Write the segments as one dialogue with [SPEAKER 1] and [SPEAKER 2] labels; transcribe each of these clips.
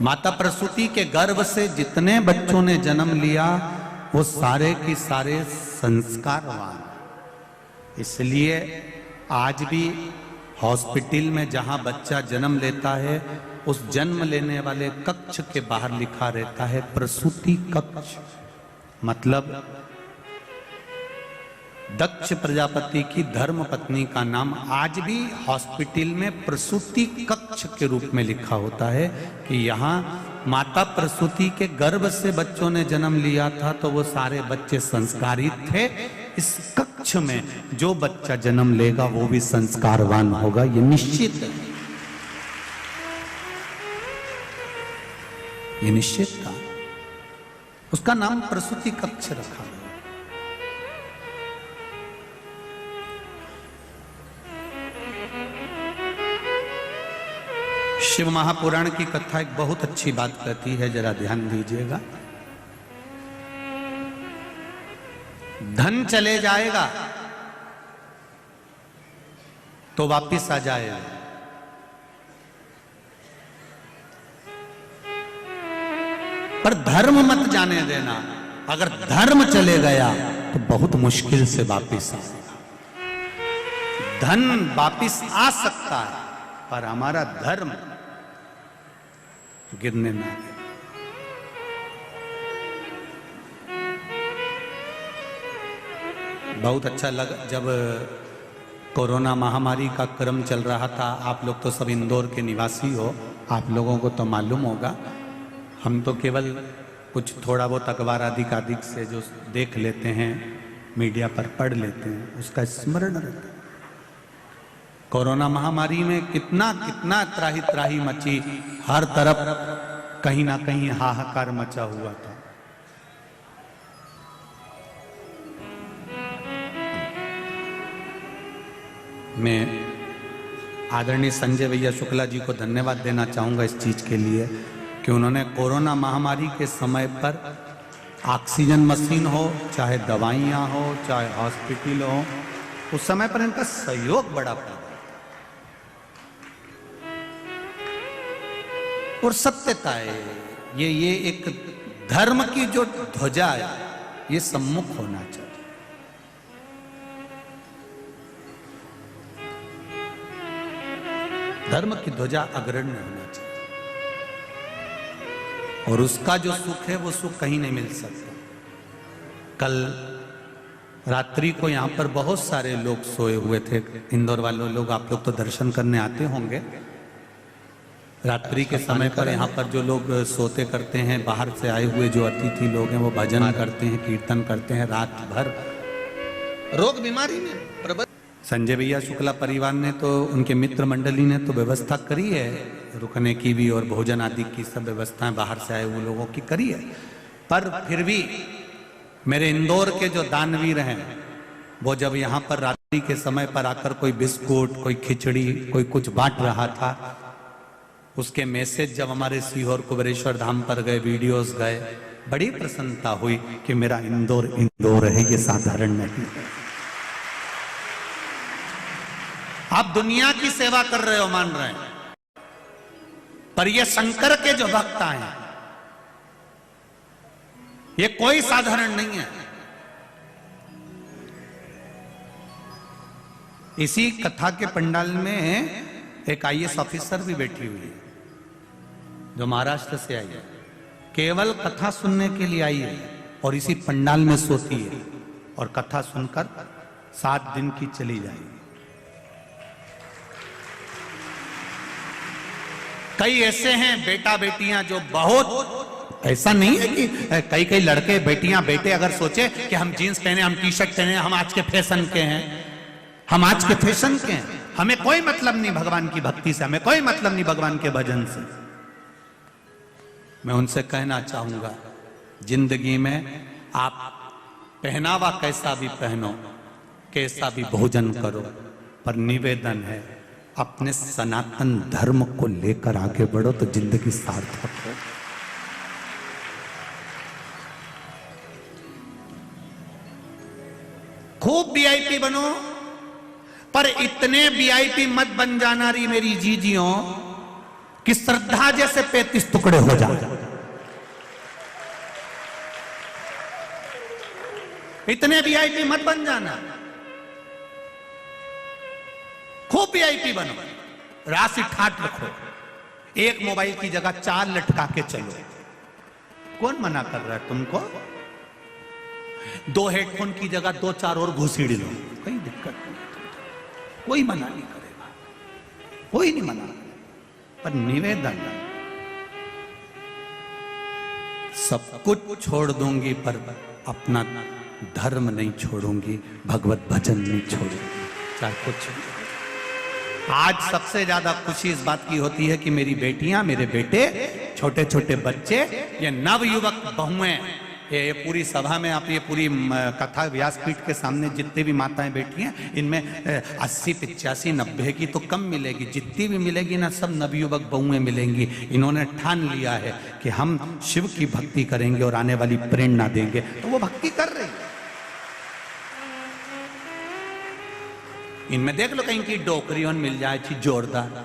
[SPEAKER 1] माता प्रसूति के गर्भ से जितने बच्चों ने जन्म लिया वो सारे की सारे संस्कारवान। इसलिए आज भी हॉस्पिटल में जहां बच्चा जन्म लेता है उस जन्म लेने वाले कक्ष के बाहर लिखा रहता है प्रसूति कक्ष। मतलब दक्ष प्रजापति की धर्म पत्नी का नाम आज भी हॉस्पिटल में प्रसूति कक्ष के रूप में लिखा होता है कि यहाँ माता प्रसूति के गर्भ से बच्चों ने जन्म लिया था तो वो सारे बच्चे संस्कारित थे। इस कक्ष में जो बच्चा जन्म लेगा वो भी संस्कारवान होगा, ये निश्चित है, ये निश्चित था। उसका नाम प्रसूति कक्ष रखा गया। शिव महापुराण की कथा एक बहुत अच्छी बात कहती है, जरा ध्यान दीजिएगा। धन चले जाएगा तो वापिस आ जाएगा, पर धर्म मत जाने देना। अगर धर्म चले गया तो बहुत मुश्किल से वापिस आएगा। धन वापिस आ सकता है पर हमारा धर्म गिरने ना दे। बहुत अच्छा लगा जब कोरोना महामारी का क्रम चल रहा था। आप लोग तो सब इंदौर के निवासी हो, आप लोगों को तो मालूम होगा। हम तो केवल कुछ थोड़ा बहुत अखबार अधिक से जो देख लेते हैं, मीडिया पर पढ़ लेते हैं, उसका स्मरण रहता है। कोरोना महामारी में कितना कितना त्राही त्राही मची, हर तरफ कहीं ना कहीं हाहाकार मचा हुआ था। मैं आदरणीय संजय भैया शुक्ला जी को धन्यवाद देना चाहूंगा इस चीज के लिए कि उन्होंने कोरोना महामारी के समय पर ऑक्सीजन मशीन हो, चाहे दवाइयाँ हो, चाहे हॉस्पिटल हो, उस समय पर इनका सहयोग बड़ा पड़ा। और सत्यता है, ये एक धर्म की जो ध्वजा है ये सम्मुख होना चाहिए। धर्म की ध्वजा अग्रणी होना चाहिए और उसका जो सुख है वो सुख कहीं नहीं मिल सकता। कल रात्रि को यहाँ पर बहुत सारे लोग सोए हुए थे, इंदौर वाले लोग, आप लोग तो दर्शन करने आते होंगे। रात्रि के समय पर यहाँ पर जो लोग सोते करते हैं, बाहर से आए हुए जो अतिथि लोग हैं वो भजन करते हैं, कीर्तन करते हैं रात भर। रोग बीमारी में प्रबल संजय भैया शुक्ला परिवार ने तो, उनके मित्र मंडली ने तो व्यवस्था करी है रुकने की भी और भोजन आदि की सब व्यवस्थाएं बाहर से आए हुए लोगों की करी है। पर फिर भी मेरे इंदौर के जो दानवीर हैं वो जब यहाँ पर रात्रि के समय पर आकर कोई बिस्कुट, कोई खिचड़ी, कोई कुछ बांट रहा था, उसके मैसेज जब हमारे सीहोर कुबेरेश्वर धाम पर गए, वीडियोस गए, बड़ी प्रसन्नता हुई कि मेरा इंदौर इंदौर है, ये साधारण नहीं है। आप दुनिया की सेवा कर रहे हो, मान रहे हैं, पर ये शंकर के जो भक्त हैं ये कोई साधारण नहीं है। इसी कथा के पंडाल में एक IAS ऑफिसर भी बैठी हुई है जो महाराष्ट्र से आई है, केवल कथा सुनने के लिए आई है और इसी पंडाल में सोती है और कथा सुनकर 7 दिन की चली जाएगी। कई ऐसे हैं बेटा बेटियां जो बहुत, ऐसा नहीं है कि कई कई लड़के बेटियां बेटे अगर सोचे कि हम जीन्स पहने, हम टी शर्ट पहने, हम आज के फैशन के हैं, हम आज के फैशन के हैं, हमें कोई मतलब नहीं भगवान की भक्ति से, हमें कोई मतलब नहीं भगवान के भजन से। मैं उनसे कहना चाहूंगा, जिंदगी में आप पहनावा कैसा भी पहनो, कैसा भी भोजन करो, पर निवेदन है अपने सनातन धर्म को लेकर आगे बढ़ो तो जिंदगी सार्थक हो। खूब VIP बनो, पर इतने VIP मत बन जाना री मेरी जीजियों कि श्रद्धा जैसे 35 टुकड़े हो जाए। इतने वीआईपी मत बन जाना, खूब वीआईपी बनो, राशि ठाट रखो, एक मोबाइल की जगह 4 लटका के चलो। कौन मना कर रहा है तुमको? 2 हेडफोन की जगह 2-4 और घुसीड़ लो, कोई दिक्कत नहीं, कोई मना नहीं करेगा, कोई नहीं मना। पर निवेदन, सब कुछ छोड़ दूंगी पर अपना धर्म नहीं छोड़ूंगी, भगवत भजन नहीं छोड़ूंगी, चाहे कुछ। आज सबसे ज्यादा खुशी इस बात की होती है कि मेरी बेटियां, मेरे बेटे, छोटे छोटे बच्चे, ये नवयुवक बहुएं, ये पूरी सभा में, आप ये पूरी कथा व्यासपीठ के सामने जितने भी माताएं बैठी हैं, इनमें 80, 85, 90 की तो कम मिलेगी, जितनी भी मिलेगी ना सब नवयुवक बहुएं मिलेंगी। इन्होंने ठान लिया है कि हम शिव की भक्ति करेंगे और आने वाली प्रेरणा देंगे, तो वो भक्ति कर रही है। इनमें देख लो कहीं की डोकरियों मिल जाए अच्छी जोरदार,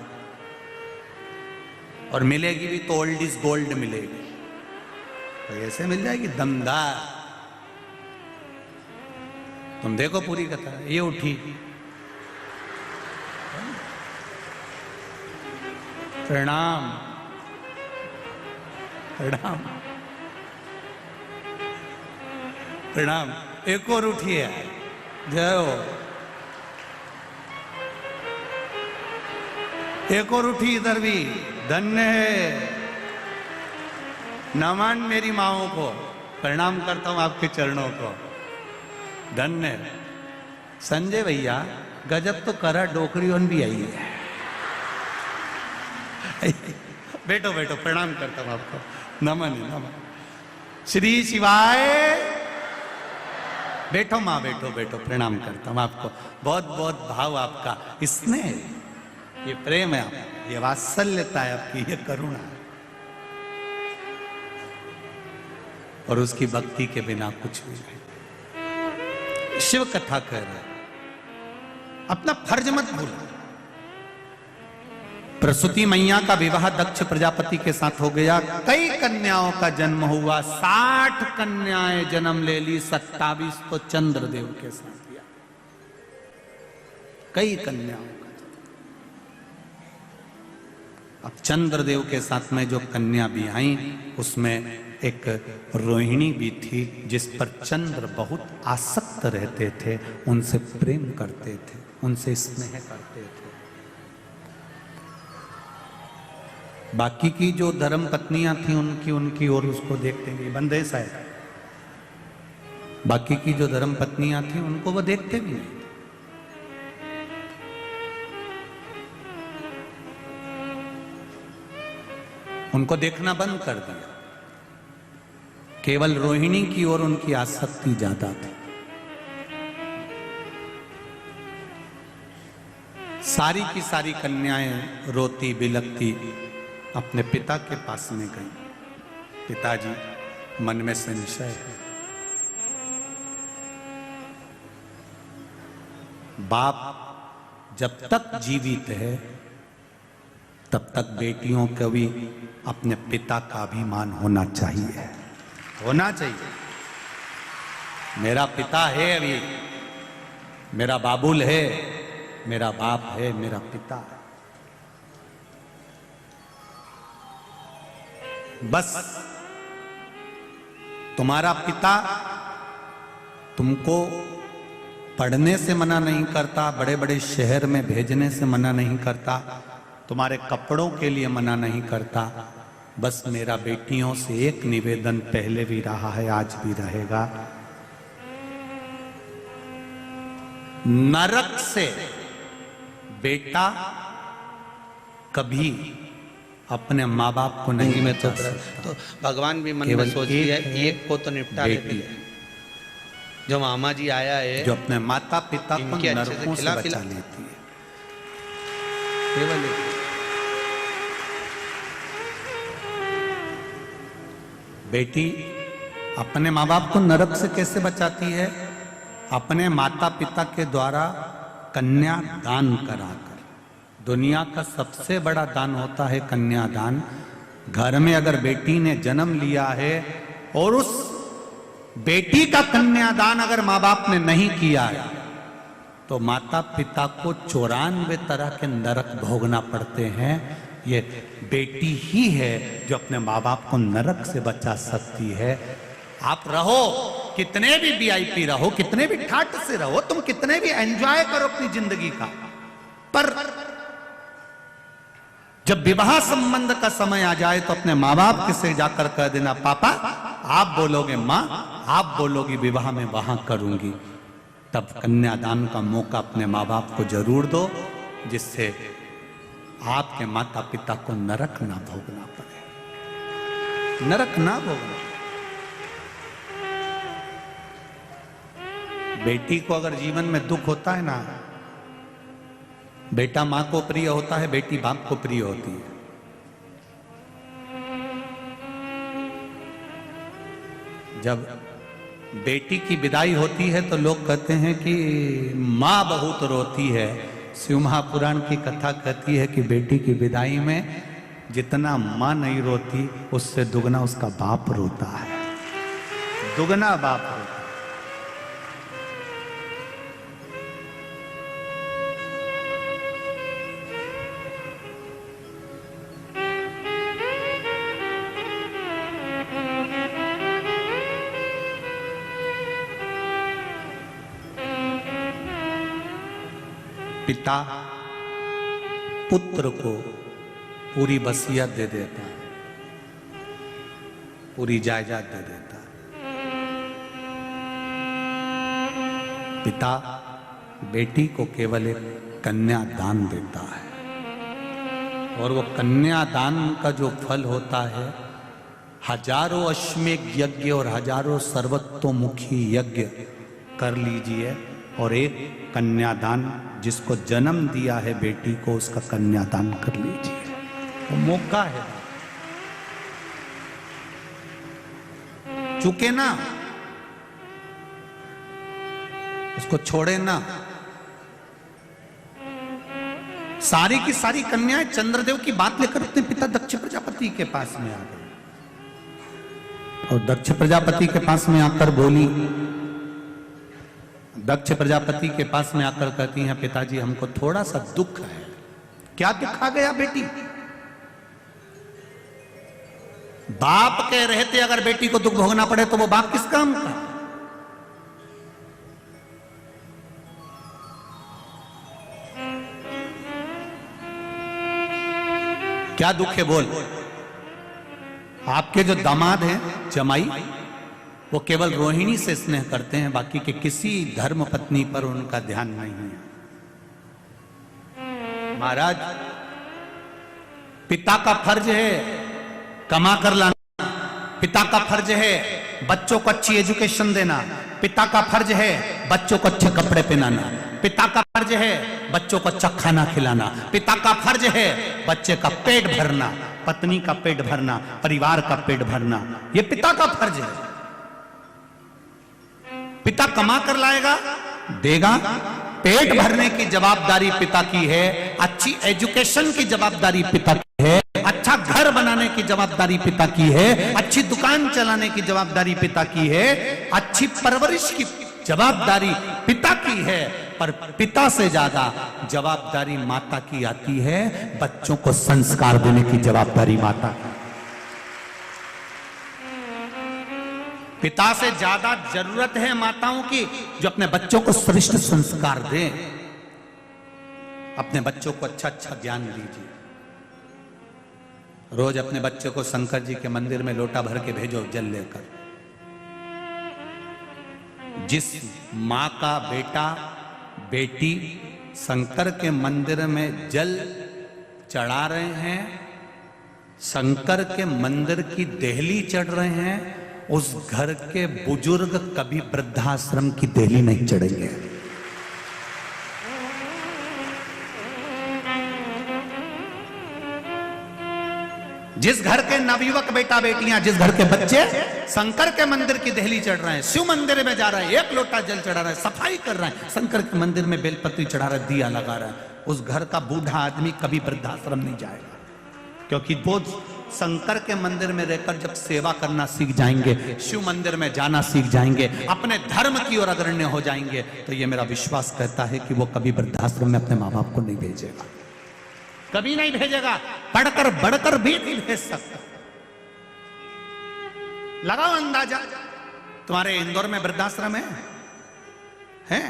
[SPEAKER 1] और मिलेगी भी तो ओल्ड इज गोल्ड मिलेगी, तो ऐसे मिल जाएगी दमदार। तुम देखो पूरी कथा, ये उठी, प्रणाम प्रणाम प्रणाम, एक और उठी है, जय हो। एक और उठी इधर भी, धन्य है। नमन मेरी माओं को, प्रणाम करता हूं आपके चरणों को, धन्य। संजय भैया गजब तो करा, डोकरियों भी आई है। बैठो बैठो, प्रणाम करता हूं आपको, नमन है, नमन। श्री शिवाय। बैठो माँ, बैठो बैठो, प्रणाम करता हूं आपको, बहुत बहुत भाव आपका, स्नेह, ये प्रेम है आपका, ये वात्सल्यता है आपकी, ये करुणा है, और उसकी भक्ति के बिना कुछ भी नहीं। शिव कथा कह रहे, अपना फर्ज मत भूलो। प्रसूति मैया का विवाह दक्ष प्रजापति के साथ हो गया, कई कन्याओं का जन्म हुआ, 60 कन्याएं जन्म ले ली, 27 तो चंद्रदेव के साथ किया, कई कन्याओं। अब चंद्रदेव के साथ में जो कन्या भी आई, उसमें एक रोहिणी भी थी, जिस पर चंद्र बहुत आसक्त रहते थे, उनसे प्रेम करते थे, उनसे स्नेह करते थे। बाकी की जो धर्म पत्नियां थी उनकी और उसको देखते नहीं, बंदेश है। बाकी की जो धर्म पत्नियां थी उनको वो देखते भी नहीं। उनको देखना बंद कर दिया, केवल रोहिणी की ओर उनकी आसक्ति ज्यादा थी। सारी की सारी कन्याएं रोती बिलखती अपने पिता के पास में गई। पिताजी, मन में संशय है, बाप जब तक जीवित है तब तक बेटियों को भी अपने पिता का अभिमान होना चाहिए, होना चाहिए। मेरा पिता है, अभी मेरा बाबुल है, मेरा बाप है, मेरा पिता है। बस तुम्हारा पिता तुमको पढ़ने से मना नहीं करता, बड़े बड़े शहर में भेजने से मना नहीं करता, तुम्हारे कपड़ों के लिए मना नहीं करता। बस मेरा बेटियों से एक निवेदन पहले भी रहा है, आज भी रहेगा, नरक से बेटा कभी अपने माँ बाप को नहीं में तो
[SPEAKER 2] भगवान भी मन में सोच लिया एक को तो निपटा लेती है। जो मामा जी आया है,
[SPEAKER 1] जो अपने माता पिता को नरकों से बचा लेती है, केवल बेटी अपने माँ बाप को नरक से कैसे बचाती है? अपने माता पिता के द्वारा कन्या दान कराकर, दुनिया का सबसे बड़ा दान होता है कन्यादान। घर में अगर बेटी ने जन्म लिया है और उस बेटी का कन्यादान अगर माँ बाप ने नहीं किया है तो माता पिता को 94 तरह के नरक भोगना पड़ते हैं। ये बेटी ही है जो अपने माँ बाप को नरक से बचा सकती है। आप रहो कितने भी वीआईपी रहो, कितने भी ठाट से रहो, तुम कितने भी एंजॉय करो अपनी जिंदगी का, पर जब विवाह संबंध का समय आ जाए तो अपने माँ बाप से जाकर कह देना, पापा आप बोलोगे, माँ आप बोलोगी, विवाह में वहां करूंगी। तब कन्यादान का मौका अपने माँ बाप को जरूर दो, जिससे आपके माता पिता को नरक ना भोगना पड़े, नरक ना भोगना। बेटी को अगर जीवन में दुख होता है ना, बेटा मां को प्रिय होता है, बेटी बाप को प्रिय होती है। जब बेटी की विदाई होती है तो लोग कहते हैं कि मां बहुत रोती है। शिव महापुराण की कथा कहती है कि बेटी की विदाई में जितना मां नहीं रोती उससे दुगना उसका बाप रोता है, दुगना बाप रोता है। पिता पुत्र को पूरी वसीयत दे देता है, पूरी जायदाद दे देता है। पिता बेटी को केवल एक कन्यादान देता है और वो कन्यादान का जो फल होता है, हजारों अश्वमेध यज्ञ और हजारों सर्वतोमुखी यज्ञ कर लीजिए और एक कन्यादान जिसको जन्म दिया है बेटी को, उसका कन्यादान कर लीजिए। वो मौका है, चूके ना, उसको छोड़े ना। सारी की सारी कन्याएं चंद्रदेव की बात लेकर अपने पिता दक्ष प्रजापति के पास में आ गई और दक्ष प्रजापति के पास में आकर बोली, दक्ष प्रजापति के पास में आकर कहती हैं, पिताजी हमको थोड़ा सा दुख है। क्या दुख आ गया बेटी? बाप के रहते अगर बेटी को दुख भोगना पड़े तो वो बाप किस काम का? क्या दुख है बोल? आपके जो दामाद हैं जमाई, वो केवल रोहिणी से स्नेह करते हैं, बाकी के किसी धर्म पत्नी पर उनका ध्यान नहीं है। महाराज, पिता का फर्ज है कमा कर लाना, पिता का फर्ज है बच्चों को अच्छी एजुकेशन देना, पिता का फर्ज है बच्चों को अच्छे कपड़े पहनाना, पिता का फर्ज है बच्चों को अच्छा खाना खिलाना, पिता का फर्ज है बच्चे का पेट भरना, पत्नी का पेट भरना, परिवार का पेट भरना। ये पिता का फर्ज है। पिता कमा कर लाएगा, देगा, पेट भरने की जवाबदारी पिता की है, अच्छी एजुकेशन की जवाबदारी पिता की है, अच्छा घर बनाने की जवाबदारी पिता की है, अच्छी दुकान चलाने की जवाबदारी पिता की है, अच्छी परवरिश की जवाबदारी पिता की है। पर पिता से ज्यादा जवाबदारी माता की आती है, बच्चों को संस्कार देने की जवाबदारी माता की। पिता से ज्यादा जरूरत है माताओं की जो अपने बच्चों को श्रेष्ठ संस्कार दें, अपने बच्चों को अच्छा अच्छा ज्ञान दीजिए। रोज अपने बच्चे को शंकर जी के मंदिर में लोटा भर के भेजो जल लेकर। जिस माँ का बेटा बेटी शंकर के मंदिर में जल चढ़ा रहे हैं, शंकर के मंदिर की देहली चढ़ रहे हैं, उस घर के बुजुर्ग कभी वृद्धाश्रम की देहली नहीं चढ़ेंगे। जिस घर के नवयुवक बेटा बेटियां, जिस घर के बच्चे शंकर के मंदिर की देहली चढ़ रहे हैं, शिव मंदिर में जा रहे हैं, एक लोटा जल चढ़ा रहे हैं, सफाई कर रहे हैं, शंकर के मंदिर में बेलपत्री चढ़ा रहे हैं, दिया लगा रहे हैं, उस घर का बूढ़ा आदमी कभी वृद्धाश्रम नहीं जाएगा, क्योंकि वो शंकर के मंदिर में रहकर जब सेवा करना सीख जाएंगे, शिव मंदिर में जाना सीख जाएंगे, अपने धर्म की ओर अग्रण्य हो जाएंगे, तो ये मेरा विश्वास कहता है कि वो कभी वृद्धाश्रम में अपने माँ बाप को नहीं भेजेगा, कभी नहीं भेजेगा, पढ़कर बढ़कर भी नहीं भेज सकता। लगाओ अंदाजा, तुम्हारे इंदौर में वृद्धाश्रम है?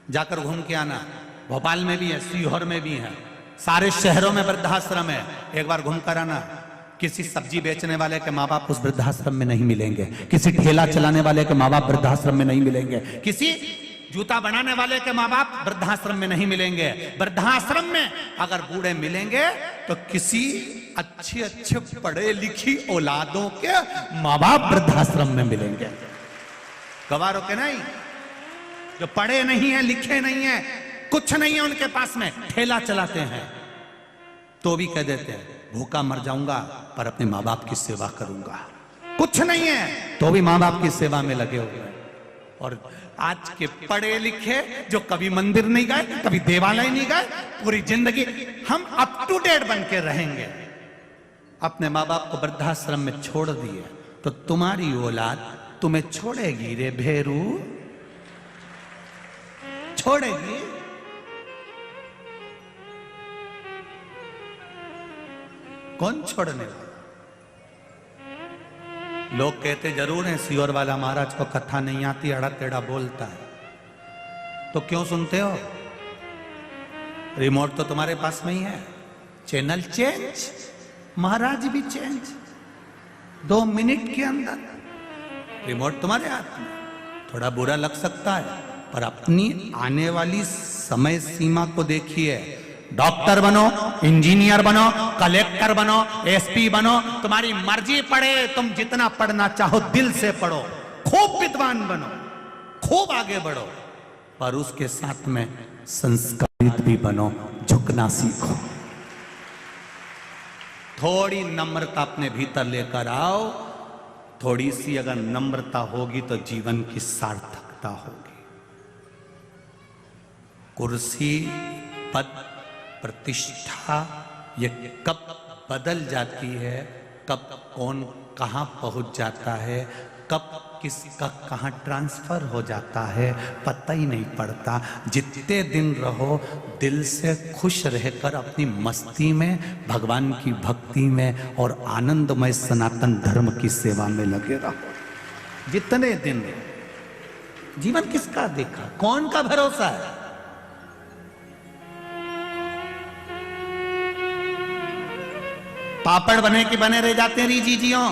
[SPEAKER 1] जाकर घूम के आना। भोपाल में भी है, सीहोर में भी है, सारे शहरों में वृद्धाश्रम है, एक बार घूम कर आना। किसी सब्जी बेचने वाले के माँ बाप उस वृद्धाश्रम में नहीं मिलेंगे, किसी ठेला चलाने वाले के माँ बाप वृद्धाश्रम में नहीं मिलेंगे, किसी जूता बनाने वाले के माँ बाप वृद्धाश्रम में नहीं मिलेंगे। वृद्धाश्रम में अगर बूढ़े मिलेंगे तो किसी अच्छे पढ़े लिखी औलादों के माँ बाप वृद्धाश्रम में मिलेंगे। गवारों के नहीं, जो पढ़े नहीं है, लिखे नहीं है, कुछ नहीं है उनके पास में, ठेला चलाते हैं तो भी कह देते हैं भूखा मर जाऊंगा पर अपने माँ बाप की सेवा करूंगा। कुछ नहीं है तो भी माँ बाप की सेवा में लगे हुए हैं। और आज के पढ़े लिखे जो कभी मंदिर नहीं गए, कभी देवालय नहीं गए, पूरी जिंदगी हम अप टू डेट बन के रहेंगे, अपने माँ बाप को वृद्धाश्रम में छोड़ दिए, तो तुम्हारी औलाद तुम्हें छोड़ेगी रे भेरू, छोड़ेगी। कौन छोड़ने वाला? लोग कहते जरूर हैं सीहोर वाला महाराज को कथा नहीं आती, अड़ा टेढ़ा बोलता है, तो क्यों सुनते हो? रिमोट तो तुम्हारे पास में ही है, चैनल चेंज, महाराज भी चेंज, 2 मिनट के अंदर रिमोट तुम्हारे हाथ में। थोड़ा बुरा लग सकता है पर अपनी आने वाली समय सीमा को देखिए। डॉक्टर बनो, इंजीनियर बनो, कलेक्टर बनो, एसपी बनो, तुम्हारी मर्जी, पढ़े तुम जितना पढ़ना चाहो दिल से पढ़ो, खूब विद्वान बनो, खूब आगे बढ़ो, पर उसके साथ में संस्कारित भी बनो, झुकना सीखो। थोड़ी नम्रता अपने भीतर लेकर आओ, थोड़ी सी अगर नम्रता होगी तो जीवन की सार्थकता होगी। कुर्सी, पद, प्रतिष्ठा ये कब बदल जाती है, कब कौन कहां पहुंच जाता है, कब किसका कहां ट्रांसफर हो जाता है, पता ही नहीं पड़ता। जितने दिन रहो दिल से खुश रहकर अपनी मस्ती में, भगवान की भक्ति में और आनंदमय सनातन धर्म की सेवा में लगे रहो। जितने दिन जीवन किसका देखा, कौन का भरोसा है? पापड़ बने कि बने रह जाते हैं रीजीजियों,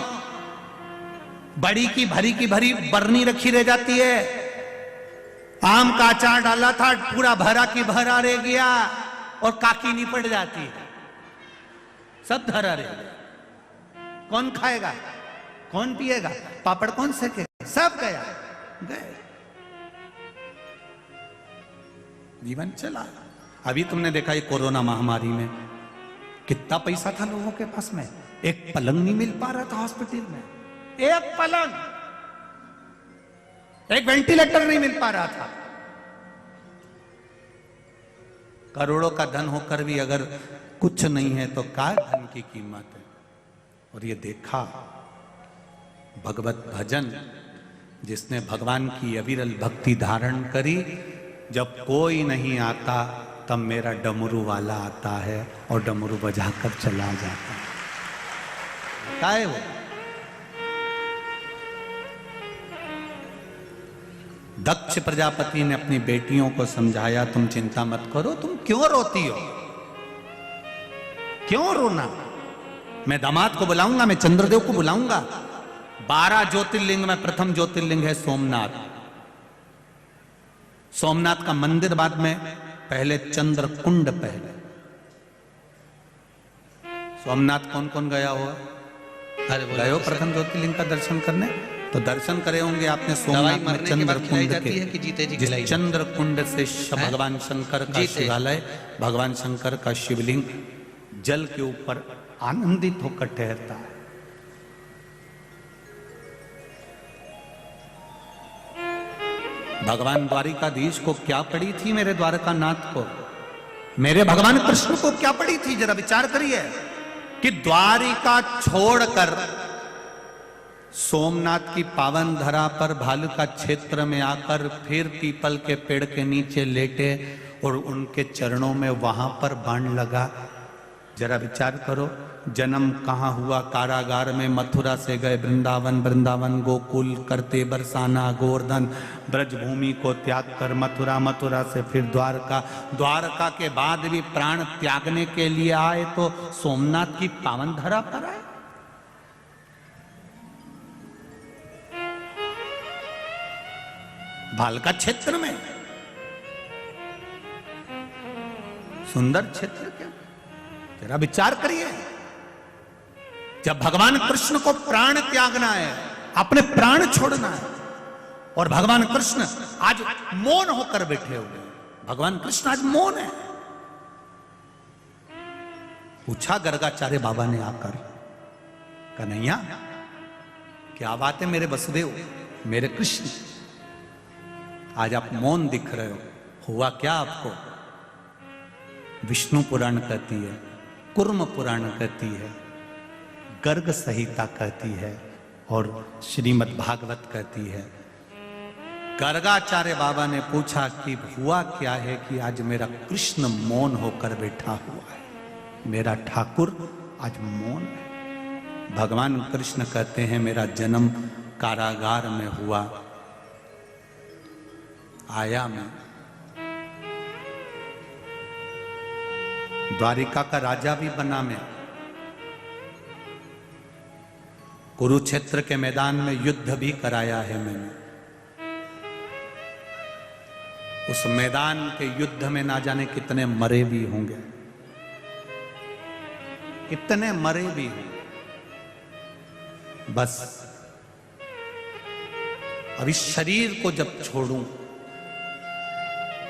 [SPEAKER 1] बड़ी की भरी बरनी रखी रह जाती है। आम का अचार डाला था, पूरा भरा की भरा रह गया और काकी नहीं पड़ जाती है, सब धरा रह गया। कौन खाएगा, कौन पिएगा, पापड़ कौन सेकेगा, सब गया, गए। जीवन चला। अभी तुमने देखा ये कोरोना महामारी में कितना पैसा था लोगों के पास में, एक पलंग नहीं मिल पा रहा था हॉस्पिटल में, एक पलंग, एक वेंटिलेटर नहीं मिल पा रहा था। करोड़ों का धन होकर भी अगर कुछ नहीं है तो क्या धन की कीमत है। और ये देखा भगवत भजन, जिसने भगवान की अविरल भक्ति धारण करी, जब कोई नहीं आता तब मेरा डमरू वाला आता है और डमरू बजाकर चला जाता है। क्या है वो? दक्ष प्रजापति ने अपनी बेटियों को समझाया, तुम चिंता मत करो, तुम क्यों रोती हो, क्यों रोना? मैं दामाद को बुलाऊंगा, मैं चंद्रदेव को बुलाऊंगा। 12 ज्योतिर्लिंग में प्रथम ज्योतिर्लिंग है सोमनाथ। सोमनाथ का मंदिर बाद में, पहले चंद्र कुंड। पहले सोमनाथ कौन कौन गया हुआ? गए हो प्रथम ज्योतिर्लिंग का दर्शन करने? तो दर्शन करे होंगे आपने सोमनाथ में चंद्र कुंड के, जिस चंद्र कुंड से भगवान शंकर का शिवालय, भगवान शंकर का शिवलिंग जल के ऊपर आनंदित होकर ठहरता है। भगवान द्वारिकाधीश को क्या पड़ी थी मेरे द्वारकानाथ को? मेरे भगवान कृष्ण को क्या पड़ी थी, जरा विचार करिए कि द्वारिका छोड़कर सोमनाथ की पावन धरा पर भालुका क्षेत्र में आकर फिर पीपल के पेड़ के नीचे लेटे और उनके चरणों में वहां पर बाण लगा। जरा विचार करो, जन्म कहाँ हुआ? कारागार में। मथुरा से गए वृंदावन, वृंदावन गोकुल करते बरसाना गोवर्धन, ब्रजभूमि को त्याग कर मथुरा, मथुरा से फिर द्वारका, द्वारका के बाद भी प्राण त्यागने के लिए आए तो सोमनाथ की पावन धरा पर आए। भालका क्षेत्र में, सुंदर क्षेत्र क्या, जरा विचार करिए। जब भगवान कृष्ण को प्राण त्यागना है, अपने प्राण छोड़ना है, और भगवान कृष्ण आज मौन होकर बैठे हुए, भगवान कृष्ण आज मौन है। पूछा गर्गाचार्य बाबा ने आकर, कन्हैया क्या बात है मेरे वसुदेव, मेरे कृष्ण, आज आप मौन दिख रहे हो, हुआ क्या आपको? विष्णु पुराण कहती है, कुर्म पुराण कहती है, गर्ग संहिता कहती है और श्रीमद् भागवत कहती है। गर्गाचार्य बाबा ने पूछा कि हुआ क्या है कि आज मेरा कृष्ण मौन होकर बैठा हुआ है, मेरा ठाकुर आज मौन है। भगवान कृष्ण कहते हैं मेरा जन्म कारागार में हुआ, आया मैं द्वारिका का राजा भी बना मैं, कुरुक्षेत्र के मैदान में युद्ध भी कराया है मैंने। उस मैदान के युद्ध में ना जाने कितने मरे भी होंगे, कितने मरे भी होंगे। बस अब इस शरीर को जब छोड़ूं,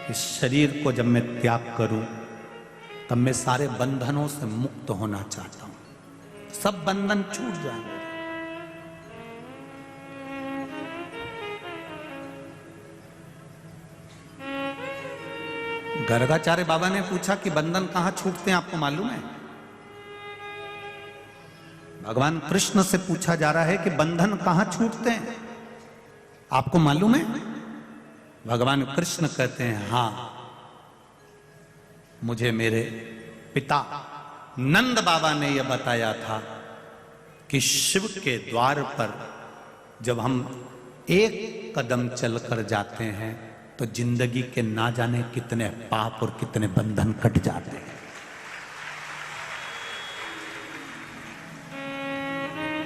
[SPEAKER 1] इस शरीर को जब मैं त्याग करूं, तब मैं सारे बंधनों से मुक्त होना चाहता हूं, सब बंधन छूट जाएंगे। गर्गाचार्य बाबा ने पूछा कि बंधन कहां छूटते हैं, आपको मालूम है? भगवान कृष्ण से पूछा जा रहा है कि बंधन कहां छूटते हैं, आपको मालूम है? भगवान कृष्ण कहते हैं हां, मुझे मेरे पिता नंद बाबा ने यह बताया था कि शिव के द्वार पर जब हम एक कदम चलकर जाते हैं तो जिंदगी के ना जाने कितने पाप और कितने बंधन कट जाते हैं,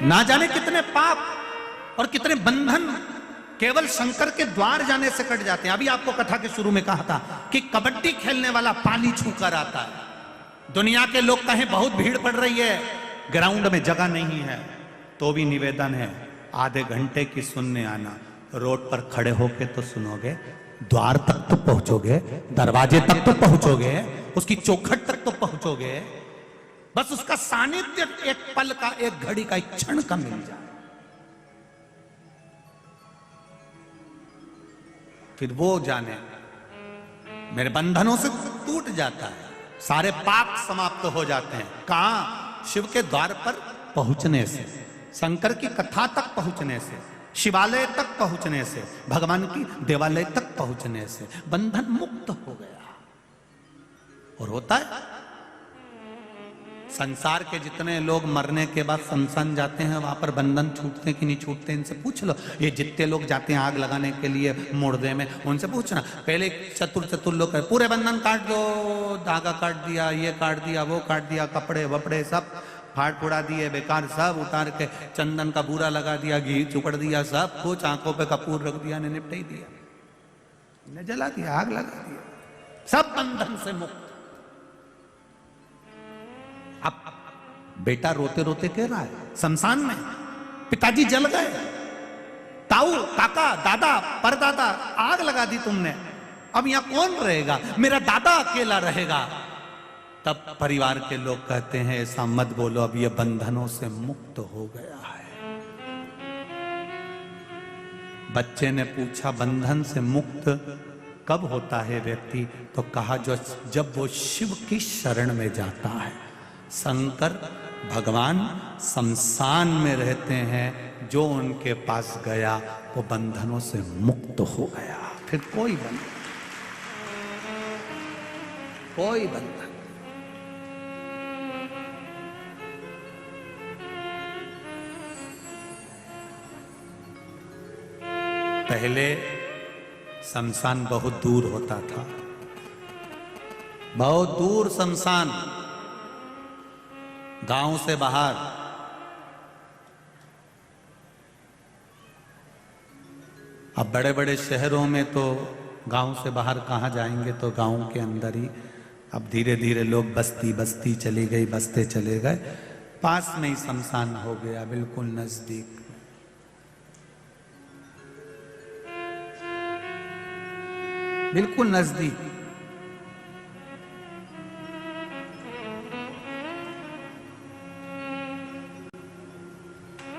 [SPEAKER 1] ना जाने कितने पाप और कितने बंधन केवल शंकर के द्वार जाने से कट जाते हैं। अभी आपको कथा के शुरू में कहा था कि कबड्डी खेलने वाला पाली छूकर आता है। दुनिया के लोग कहें बहुत भीड़ पड़ रही है, ग्राउंड में जगह नहीं है, तो भी निवेदन है आधे घंटे की सुनने आना। रोड पर खड़े होके तो सुनोगे, द्वार तक तो पहुंचोगे, दरवाजे तक तो पहुंचोगे, उसकी चौखट तक तो पहुंचोगे, बस उसका सानिध्य एक पल का, एक घड़ी का, एक क्षण का मिल जाए, फिर वो जाने मेरे बंधनों से टूट जाता है, सारे पाप समाप्त हो जाते हैं। कहां? शिव के द्वार पर पहुंचने से, शंकर की कथा तक पहुंचने से, शिवालय तक पहुंचने से, भगवान की देवालय तक पहुंचने से बंधन मुक्त हो गया। और होता है संसार के जितने लोग मरने के बाद शमशान जाते हैं, वहां पर बंधन छूटते कि नहीं छूटते, इनसे पूछ लो। ये जितने लोग जाते हैं आग लगाने के लिए मुर्दे में, उनसे पूछना। पहले चतुर लोग पूरे बंधन काट दो, धागा काट दिया, ये काट दिया, वो काट दिया, कपड़े वपड़े सब फाड़ फुड़ा दिए, बेकार सब उतार के चंदन का बूरा लगा दिया, घी चुकड़ दिया, सब कुछ आंखों पे कपूर रख दिया, ने निपटा ही दिया, ने जला दिया, आग लगा दिया, सब बंधन से मुक्त। अब बेटा रोते रोते कह रहा है शमशान में पिताजी जल गए, ताऊ, काका, दादा, परदादा, आग लगा दी तुमने, अब यहां कौन रहेगा, मेरा दादा अकेला रहेगा। तब परिवार के लोग कहते हैं ऐसा मत बोलो, अब ये बंधनों से मुक्त हो गया है। बच्चे ने पूछा बंधन से मुक्त कब होता है व्यक्ति? तो कहा जो जब वो शिव की शरण में जाता है। शंकर भगवान शमशान में रहते हैं, जो उनके पास गया वो बंधनों से मुक्त हो गया। फिर कोई बंधन, कोई बंधन। पहले शमशान बहुत दूर होता था, बहुत दूर शमशान, गांव से बाहर। अब बड़े बड़े शहरों में तो गांव से बाहर कहाँ जाएंगे, तो गांव के अंदर ही। अब धीरे धीरे लोग बस्ती बस्ती चली गई, बसते चले गए, पास में ही शमशान हो गया, बिल्कुल नजदीक। बिल्कुल नजदीक।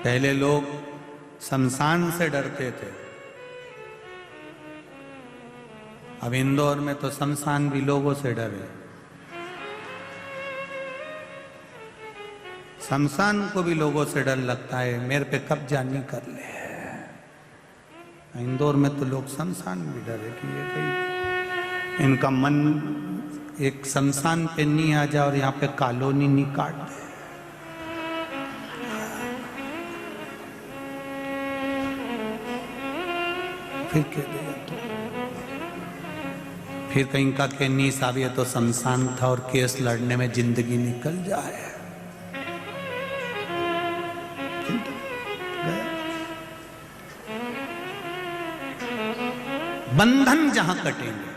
[SPEAKER 1] पहले लोग शमशान से डरते थे, अब इंदौर में तो शमशान भी लोगों से डरे। शमशान को भी लोगों से डर लगता है, मेरे पे कब्जा नहीं कर ले। इंदौर में तो लोग शमशान भी डरे कि ये कहीं इनका मन एक शमशान पे नहीं आ जाए और यहाँ पे कॉलोनी नहीं काट दे। फिर कह दे तो फिर कहीं का के नहीं साहब ये तो शमशान था और केस लड़ने में जिंदगी निकल जाए। बंधन जहां कटेंगे,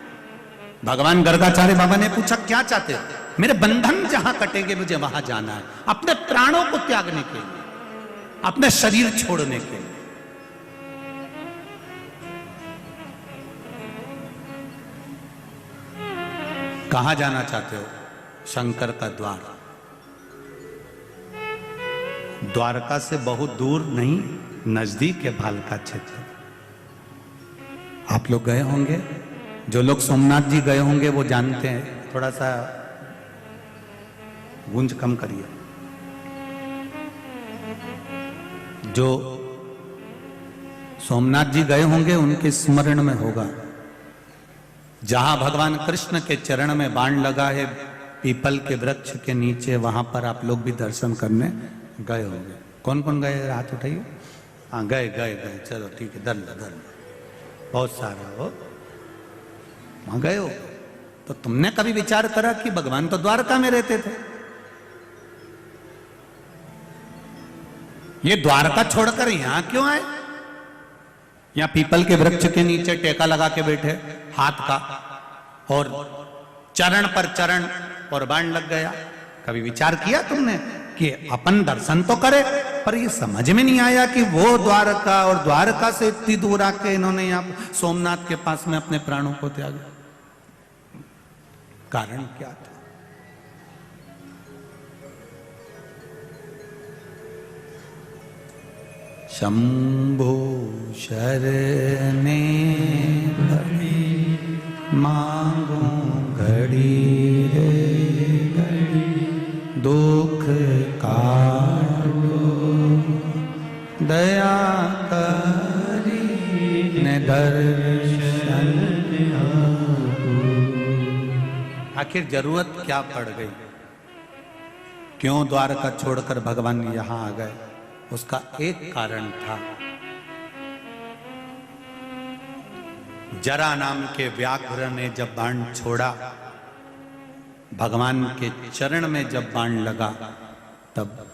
[SPEAKER 1] भगवान गर्गाचार्य बाबा ने पूछा क्या चाहते हो? मेरे बंधन जहां कटेंगे मुझे वहां जाना है, अपने प्राणों को त्यागने के लिए, अपने शरीर छोड़ने के लिए। कहां जाना चाहते हो? शंकर का द्वार। द्वारका से बहुत दूर नहीं, नजदीक है भालका क्षेत्र। आप लोग गए होंगे, जो लोग सोमनाथ जी गए होंगे वो जानते हैं। थोड़ा सा गूंज कम करिए। जो सोमनाथ जी गए होंगे उनके स्मरण में होगा, जहां भगवान कृष्ण के चरण में बाण लगा है पीपल के वृक्ष के नीचे, वहां पर आप लोग भी दर्शन करने गए होंगे। कौन कौन गए? हाथ उठाइए। हाँ गए गए गए, चलो ठीक है, दल दल बहुत सारा हो, वहां गए हो। तो तुमने कभी विचार करा कि भगवान तो द्वारका में रहते थे, ये द्वारका छोड़कर यहां क्यों आए? यहां पीपल के वृक्ष के नीचे टेका लगा के बैठे हाथ का, और चरण पर चरण और बाण लग गया। कभी विचार किया तुमने कि अपन दर्शन तो करे? पर ये समझ में नहीं आया कि वो द्वारका और द्वारका से इतनी दूर आके इन्होंने यहाँ सोमनाथ के पास में अपने प्राणों को त्यागा। कारण क्या था? शंभो शरणे भरी मांगो घड़ी रे घड़ी, दुख काटो दया करी ने दर्शन। आखिर जरूरत क्या पड़ गई? क्यों द्वारका छोड़कर भगवान यहां आ गए? उसका एक कारण था, जरा नाम के व्याघ्र ने जब बाण छोड़ा, भगवान के चरण में जब बाण लगा, तब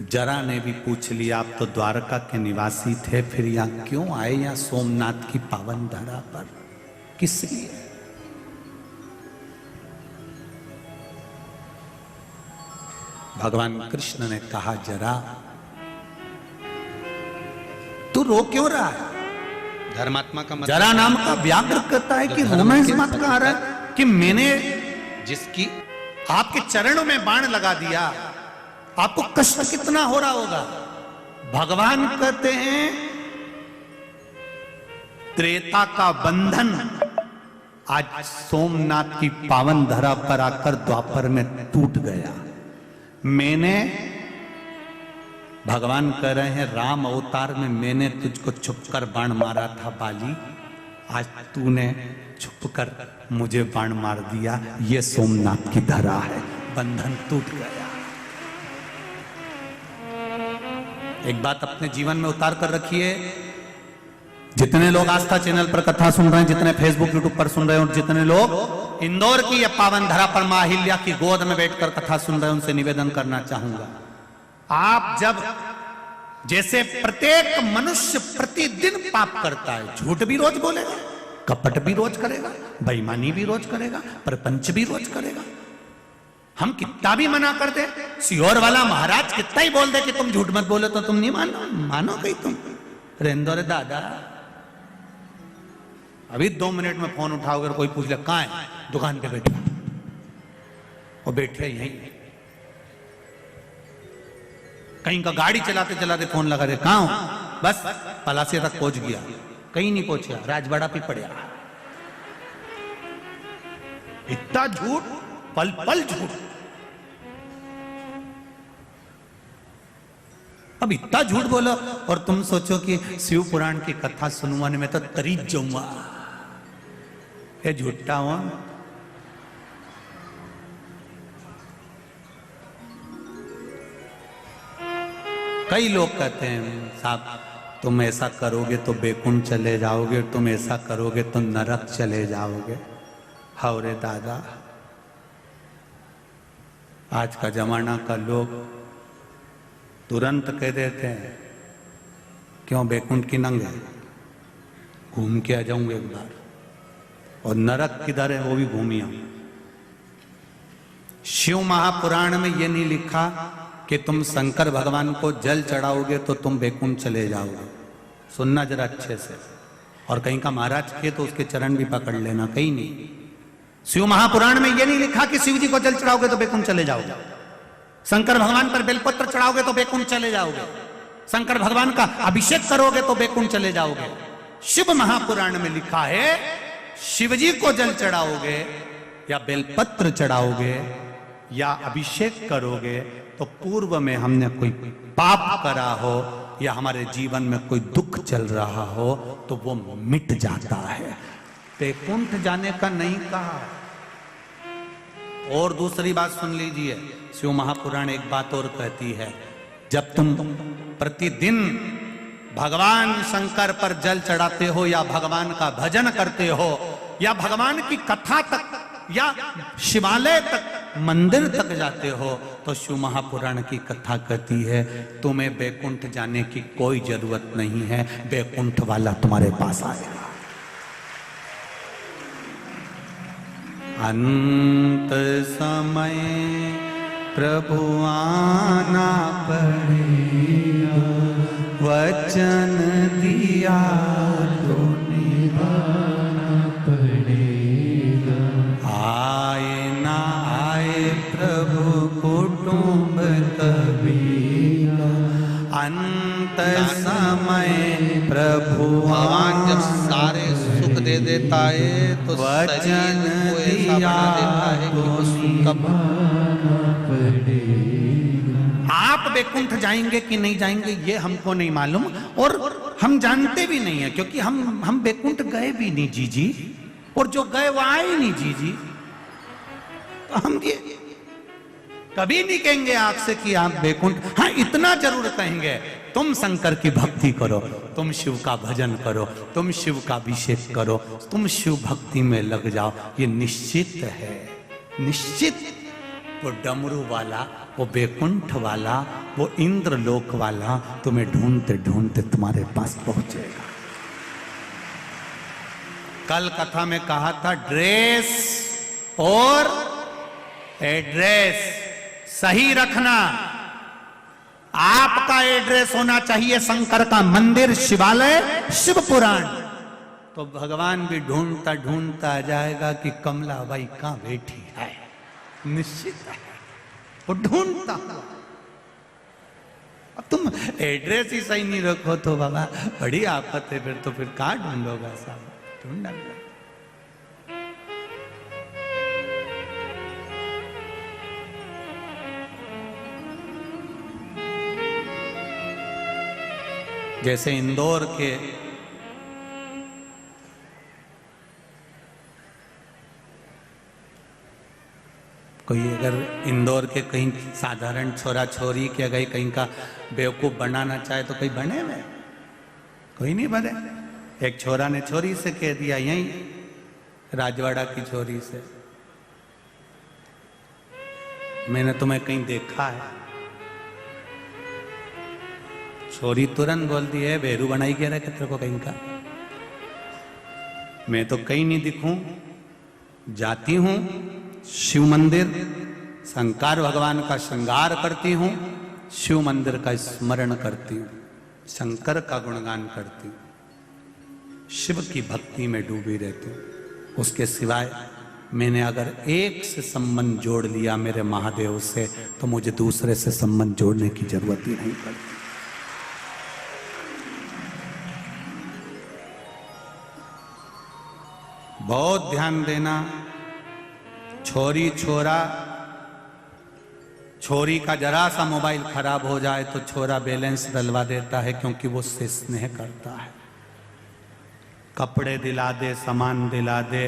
[SPEAKER 1] जरा ने भी पूछ लिया, आप तो द्वारका के निवासी थे, फिर यहां क्यों आए? यहां सोमनाथ की पावन धरा पर किस लिए? भगवान कृष्ण ने कहा, जरा तू रो क्यों रहा है?
[SPEAKER 2] धर्मात्मा का मतलब
[SPEAKER 1] जरा नाम का व्याघ्र कहता है कि रोमांस मत कहा रहा है कि मैंने
[SPEAKER 2] जिसकी
[SPEAKER 1] आपके चरणों में बाण लगा दिया, आपको कष्ट कितना हो रहा होगा। भगवान कहते हैं त्रेता का बंधन आज सोमनाथ की पावन धरा पर आकर द्वापर में टूट गया। मैंने, भगवान कह रहे हैं राम अवतार में मैंने तुझको छुपकर बाण मारा था बाली, आज तूने छुपकर मुझे बाण मार दिया। ये सोमनाथ की धरा है, बंधन टूट गया। एक बात अपने जीवन में उतार कर रखिए, जितने लोग आस्था चैनल पर कथा सुन रहे हैं, जितने फेसबुक यूट्यूब पर सुन रहे हैं और जितने लोग इंदौर की यह पावन धरा पर मां अहिल्या की गोद में बैठकर कथा सुन रहे हैं, उनसे निवेदन करना चाहूंगा, आप जब जैसे प्रत्येक मनुष्य प्रतिदिन पाप करता है, झूठ भी रोज बोलेगा, कपट भी रोज करेगा, बेईमानी भी रोज करेगा, प्रपंच भी रोज करेगा। हम कितना भी मना कर दे, सीहोर वाला महाराज कितना ही बोल दे कि तुम झूठ मत बोले, तो तुम नहीं मानो कहीं तुम रेंदो रे दादा। अभी 2 मिनट में फोन उठाओगे, कोई पूछ ले कहां है, दुकान पे बैठा, वो बैठे यहीं, कहीं का गाड़ी चलाते चलाते फोन लगा दे, कहां हो, बस पलासिया तक पहुंच गया, कहीं नहीं पहुंचा, राजवाड़ा पे पड़ा। इतना झूठ, पल पल झूठ। अब इतना झूठ बोलो और तुम सोचो कि शिव पुराण की कथा सुनवाने में तो तरीब जाऊंगा, ये झूठा हुआ। कई लोग कहते हैं साहब तुम ऐसा करोगे तो बैकुंठ चले जाओगे, तुम ऐसा करोगे तो नरक चले जाओगे। हाउ रे दादा, आज का जमाना का लोग तुरंत कह देते हैं क्यों बैकुंठ की नंगे, घूम के आ जाऊं एक बार, और नरक किधर है वो भी घूमी आऊं। शिव महापुराण में ये नहीं लिखा कि तुम शंकर भगवान को जल चढ़ाओगे तो तुम बैकुंठ चले जाओगे। सुनना जरा अच्छे से, और कहीं का महाराज के तो उसके चरण भी पकड़ लेना, कहीं नहीं। शिव महापुराण में यह नहीं लिखा कि शिव जी को जल चढ़ाओगे तो बैकुंठ चले जाओगे, शंकर भगवान पर बेलपत्र चढ़ाओगे तो बैकुंठ चले जाओगे, शंकर भगवान का अभिषेक करोगे तो बैकुंठ चले जाओगे। शिव महापुराण में लिखा है शिव जी को जल चढ़ाओगे या बेलपत्र चढ़ाओगे या अभिषेक करोगे तो पूर्व में हमने कोई पाप करा हो या हमारे जीवन में कोई दुख चल रहा हो तो वो मिट जाता है। बैकुंठ जाने का नहीं कहा। और दूसरी बात सुन लीजिए, शिव महापुराण एक बात और कहती है, जब तुम प्रतिदिन भगवान शंकर पर जल चढ़ाते हो या भगवान का भजन करते हो या भगवान की कथा तक या शिवालय तक, मंदिर तक जाते हो तो शिव महापुराण की कथा कहती है तुम्हें बैकुंठ जाने की कोई जरूरत नहीं है, बैकुंठ वाला तुम्हारे पास आएगा। अंत समय प्रभु आना पड़ेगा, वचन दिया तो निभाना पड़ेगा। आए ना आए प्रभु कुटुंब कबीरा, अंत समय प्रभु
[SPEAKER 2] भगवान जब सारे सुख दे देता है तो
[SPEAKER 1] वचन
[SPEAKER 2] दिया तो निभाना पड़ेगा।
[SPEAKER 1] आप बैकुंठ जाएंगे कि नहीं जाएंगे ये हमको नहीं मालूम और हम जानते भी नहीं है, क्योंकि हम बैकुंठ गए भी नहीं जीजी, और जो गए वो आए नहीं जीजी। तो हम ये कभी नहीं कहेंगे आपसे कि आप बैकुंठ, हाँ इतना जरूर कहेंगे तुम शंकर की भक्ति करो, तुम शिव का भजन करो, तुम शिव का अभिषेक करो, तुम शिव भक्ति में लग जाओ। ये निश्चित है, निश्चित। वो डमरू वाला, वो बैकुंठ वाला, वो इंद्र लोक वाला तुम्हें ढूंढते ढूंढते तुम्हारे पास पहुंचेगा। कल कथा में कहा था ड्रेस और एड्रेस सही रखना। आपका एड्रेस होना चाहिए शंकर का मंदिर, शिवालय, शिव पुराण। तो भगवान भी ढूंढता ढूंढता आ जाएगा कि कमला बाई कहां बैठी है। निश्चित है वो ढूंढता। अब तुम एड्रेस ही सही नहीं रखो तो बाबा बड़ी आफत है। फिर तो फिर कहां ढूंढोगा साहब, ढूंढना। जैसे इंदौर के कोई अगर इंदौर के कहीं साधारण छोरा छोरी के अगर कहीं का बेवकूफ़ बनाना चाहे तो कोई बने में, कोई नहीं बने। एक छोरा ने छोरी से कह दिया, यहीं राजवाड़ा की छोरी से, मैंने तुम्हें कहीं देखा है। छोरी तुरंत बोल दी है, बेरू बनाई कह रहा है तेरे को कहीं का। मैं तो कहीं नहीं दिखूं, जाती हूं शिव मंदिर, शंकर भगवान का श्रृंगार करती हूं, शिव मंदिर का स्मरण करती हूं, शंकर का गुणगान करती हूं, शिव की भक्ति में डूबी रहती हूं। उसके सिवाय मैंने अगर एक से संबंध जोड़ लिया मेरे महादेव से, तो मुझे दूसरे से संबंध जोड़ने की जरूरत ही नहीं पड़ती। बहुत ध्यान देना, छोरी छोरा, छोरी का जरा सा मोबाइल खराब हो जाए तो छोरा बैलेंस डलवा देता है, क्योंकि वो उससे स्नेह करता है। कपड़े दिला दे, सामान दिला दे,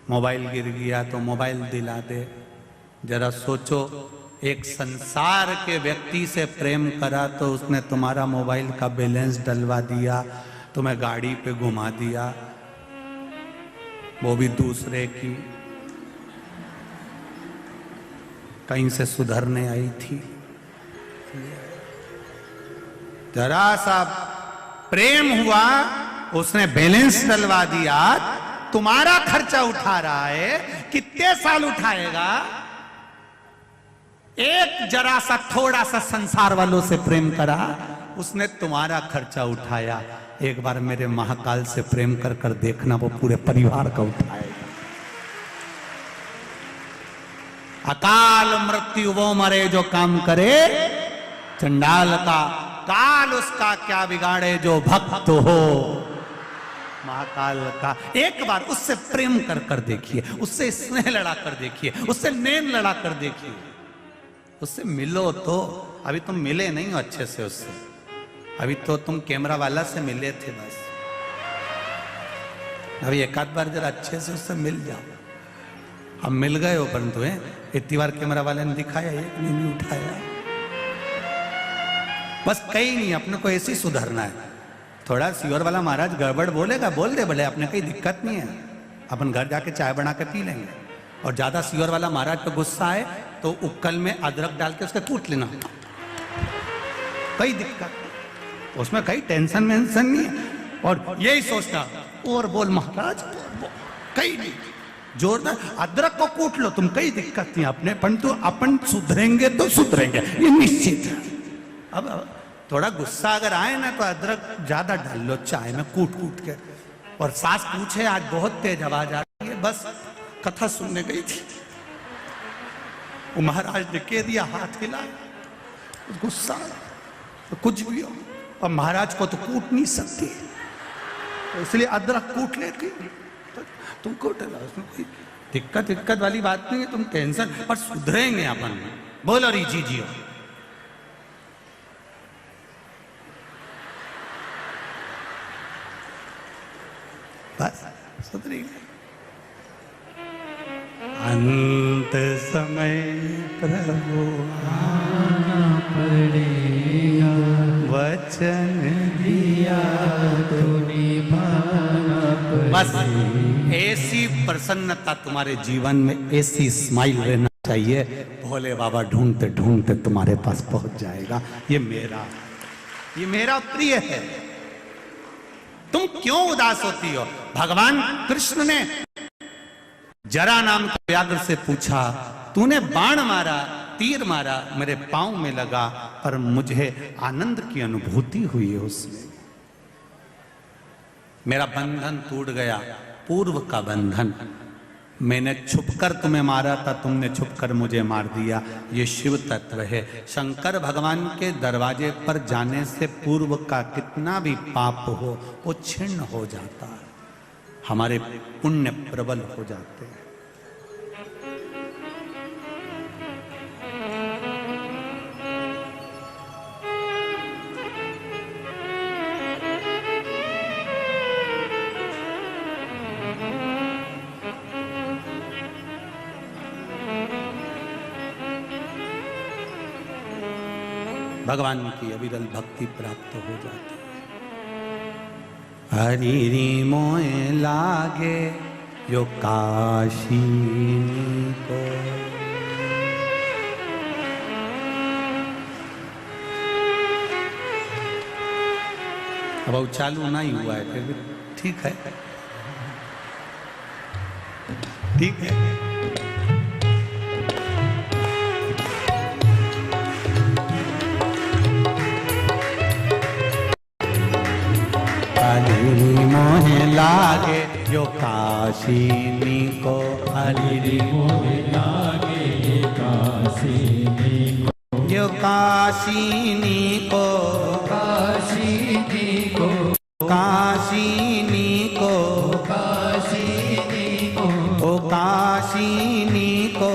[SPEAKER 1] मोबाइल गिर गया तो मोबाइल दिला दे। जरा सोचो, एक संसार के व्यक्ति से प्रेम करा तो उसने तुम्हारा मोबाइल का बैलेंस डलवा दिया, तुम्हें गाड़ी पे घुमा दिया, वो भी दूसरे की, कहीं से सुधरने आई थी। जरा सा प्रेम हुआ, उसने बैलेंस डलवा दिया, तुम्हारा खर्चा उठा रहा है, कितने साल उठाएगा? एक जरा सा थोड़ा सा संसार वालों से प्रेम करा, उसने तुम्हारा खर्चा उठाया। एक बार मेरे महाकाल से प्रेम कर कर देखना, वो पूरे परिवार का उठाएगा। अकाल मृत्यु वो मरे जो काम करे, चंडाल का काल उसका क्या बिगाड़े जो भक्त हो महाकाल का। एक बार उससे प्रेम कर कर देखिए, उससे स्नेह लड़ा कर देखिए, उससे नेम लड़ा कर देखिए, उससे मिलो तो। अभी तुम मिले नहीं हो अच्छे से उससे, अभी तो तुम कैमरा वाला से मिले थे बस। अभी एक आध बार जरा अच्छे से उससे मिल जाओ। अब मिल गए हो, परंतु इतनी बार कैमरा वाले ने दिखाया, एक नहीं उठाया। बस कहीं नहीं, अपने को ऐसे ही सुधरना है। थोड़ा सीवर वाला महाराज गड़बड़ बोलेगा, बोल दे भले, अपने कोई दिक्कत नहीं है, अपन घर जाके चाय बना के पी लेंगे। और ज्यादा सीवर वाला महाराज पे गुस्सा आए तो उक्कल में अदरक डाल के उसका कूट लेना, कोई दिक्कत, उसमें कहीं टेंशन वेंशन नहीं है। और यही सोचना और बोल महाराज, कहीं नहीं, जोरदार अदरक को कूट लो तुम, कई दिक्कत नहीं अपने, परंतु अपन सुधरेंगे तो सुधरेंगे, ये निश्चित है। अब थोड़ा गुस्सा अगर आए ना तो अदरक ज्यादा डाल लो चाय में कूट कूट के। और सास पूछे आज बहुत तेज आवाज आ रही है, बस कथा सुनने गई थी, वो महाराज ने कह दिया, हाथ हिलाया, गुस्सा तो कुछ भी हो, और महाराज को तो कूट नहीं सकती, तो इसलिए अदरक कूट लेती, तुम कूट लो, उसमें कोई दिक्कत वाली बात नहीं है, तुम टेंशन, पर सुधरेंगे अपन। बोलो री जी जियो। बस सुधरेंगे। अंत समय प्रभु आना पड़ेगा, वचन दिया तो निभाना पड़ेगा। बस ऐसी प्रसन्नता तुम्हारे जीवन में, ऐसी स्माइल रहना चाहिए, भोले बाबा ढूंढते ढूंढते तुम्हारे पास पहुंच जाएगा। ये मेरा प्रिय है। तुम क्यों उदास होती हो? भगवान कृष्ण ने जरा नाम के व्याघ्र से पूछा, तूने बाण मारा, तीर मारा, मेरे पांव में लगा, पर मुझे आनंद की अनुभूति हुई है उसमें, मेरा बंधन टूट गया, पूर्व का बंधन। मैंने छुपकर तुम्हें मारा था, तुमने छुपकर मुझे मार दिया। ये शिव तत्व है। शंकर भगवान के दरवाजे पर जाने से पूर्व का कितना भी पाप हो वो क्षीण हो जाता है, हमारे पुण्य प्रबल हो जाते हैं। भगवान की अविरल भक्ति प्राप्त हो जाती है। हरि मोए लागे यो काशी को, अब वो चालू नहीं हुआ है, फिर भी ठीक है, ठीक है। हरि मोहे लागे यो काशीनी को, हरि मोहे लागे यो काशीनी को, यो काशीनी को, काशीनी को, काशीनी को, काशीनी को, ओ काशीनी को,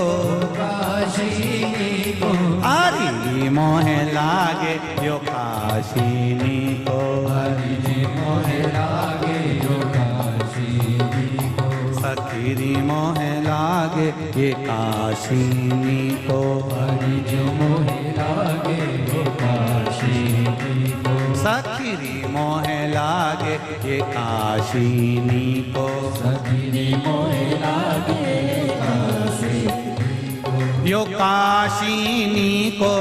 [SPEAKER 1] काशीनी को, हरि मोहे लागे यो काशीनी को, हरि मोहे लागे यो काशीनी को, सखीरी मोहे लागे ये काशीनी को, हरि मोहे लागे यो काशीनी को, सखीरी मोहे लागे ये काशीनी को, सखीरी मोहे लागे यो काशीनी को,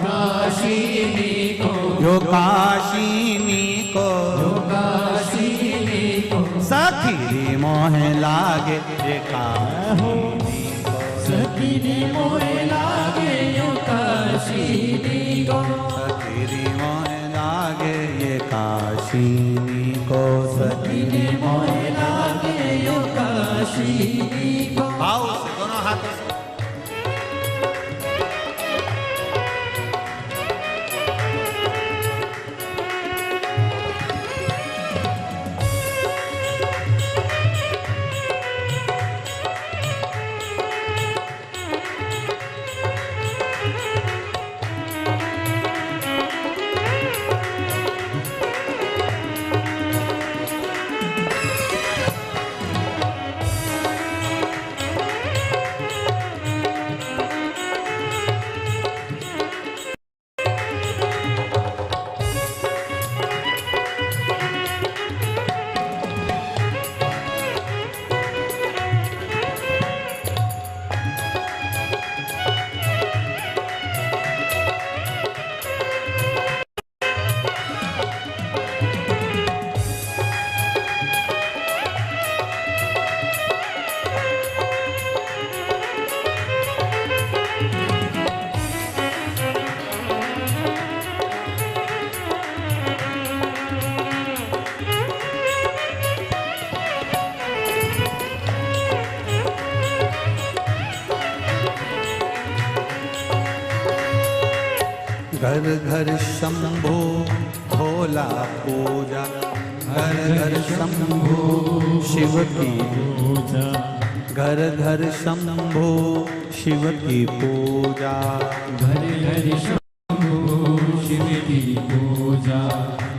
[SPEAKER 1] काशीनी को, यो काशीनी को, यो काशीनी को, सखीरी मोहे लागे ये काशीनी को, सखीरी मोहे लागे यो काशीनी को, सखीरी मोहे लागे ये काशीनी को, सखीरी मोहे लागे यो काशीनी को। आओ से दोनों हाथ से घर घर शंभो भोला पूजा, घर घर शंभो शिव की पूजा, घर घर शंभो शिव की पूजा, घर घर शंभो शिव की पूजा,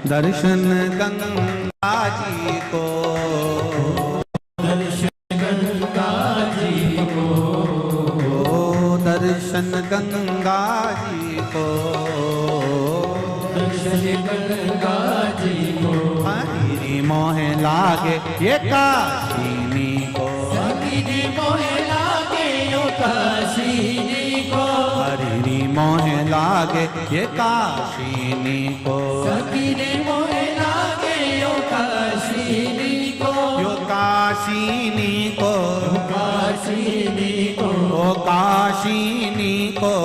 [SPEAKER 1] दर्शन गंगा जी को, दर्शन गंगा जी को, दर्शन गंगा जी को, गंगा जी को, हरि मोहे लागे ये काशीनी को, हरि मोहे लागे यो काशीनी को, हरि मोहे लागे ये काशीनी को, हरि मोहे लागे यो काशीनी को, यो काशीनी को, काशीनी को, ओ काशीनी को,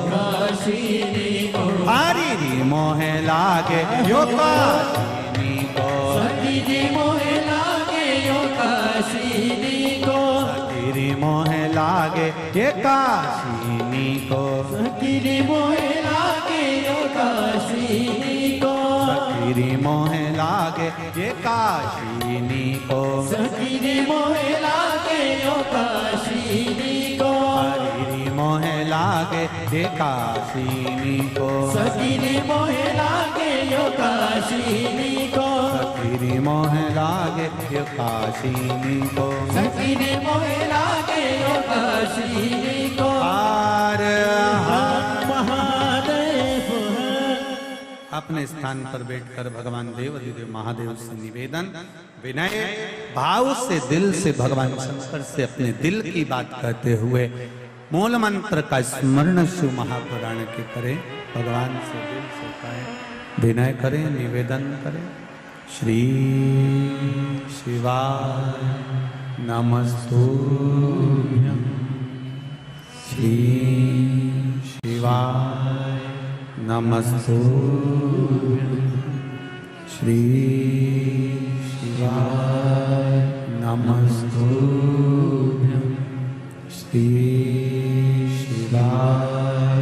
[SPEAKER 1] काशीनी को, हरि मोहे लागे यो काशीनी को, सखीरी मोहे लागे यो काशीनी को, सखीरी मोहे लागे ये काशीनी को, सखीरी मोहे लागे यो काशीनी को, सखीरी मोहे लागे ये काशीनी को, सखीरी मोहे लागे यो काशीनी को, हरि मोहे लागे ये काशीनी को, सखीरी मोहे लागे यो काशीनी को, सखीरी मोहे लागे यो काशीनी को, सखीरी मोहे लागे यो काशीनी को, हर हर महादेव हर अपने स्थान पर बैठकर भगवान देवाधिदेव महादेव से निवेदन विनय भाव से दिल से भगवान शंकर से अपने दिल की बात कहते हुए मूल मंत्र का स्मरण शिव महापुराण के करें, भगवान से दिल से कहें, विनय करें, निवेदन करें। श्री शिवाय नमस्तुभ्यं, श्री शिवाय नमस्तुभ्यं, श्री शिवाय नमस्तुभ्यं, श्री शिवाय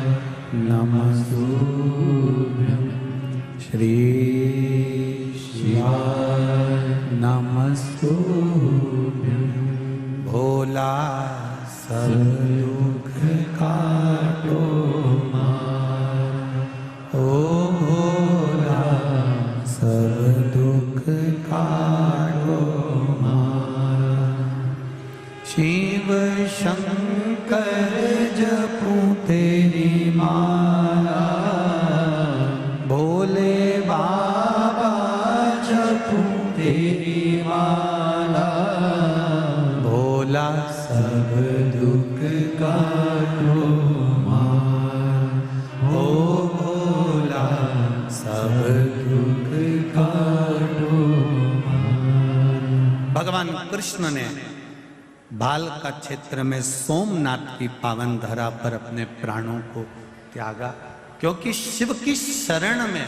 [SPEAKER 1] नमस्तुभ्यं, श्री शिवाय नमस्तुभ्यं। भोला सब दुख काटो ओ भोला सब दुख काटो शिव शंकर जपूं तेरी माला, भोले बाबा जपूं तेरी माला, भोला सब दुख काटो ओ भोला सब दुख काटो। भगवान कृष्ण ने भालका क्षेत्र में सोमनाथ की पावन धरा पर अपने प्राणों को त्यागा, क्योंकि शिव की शरण में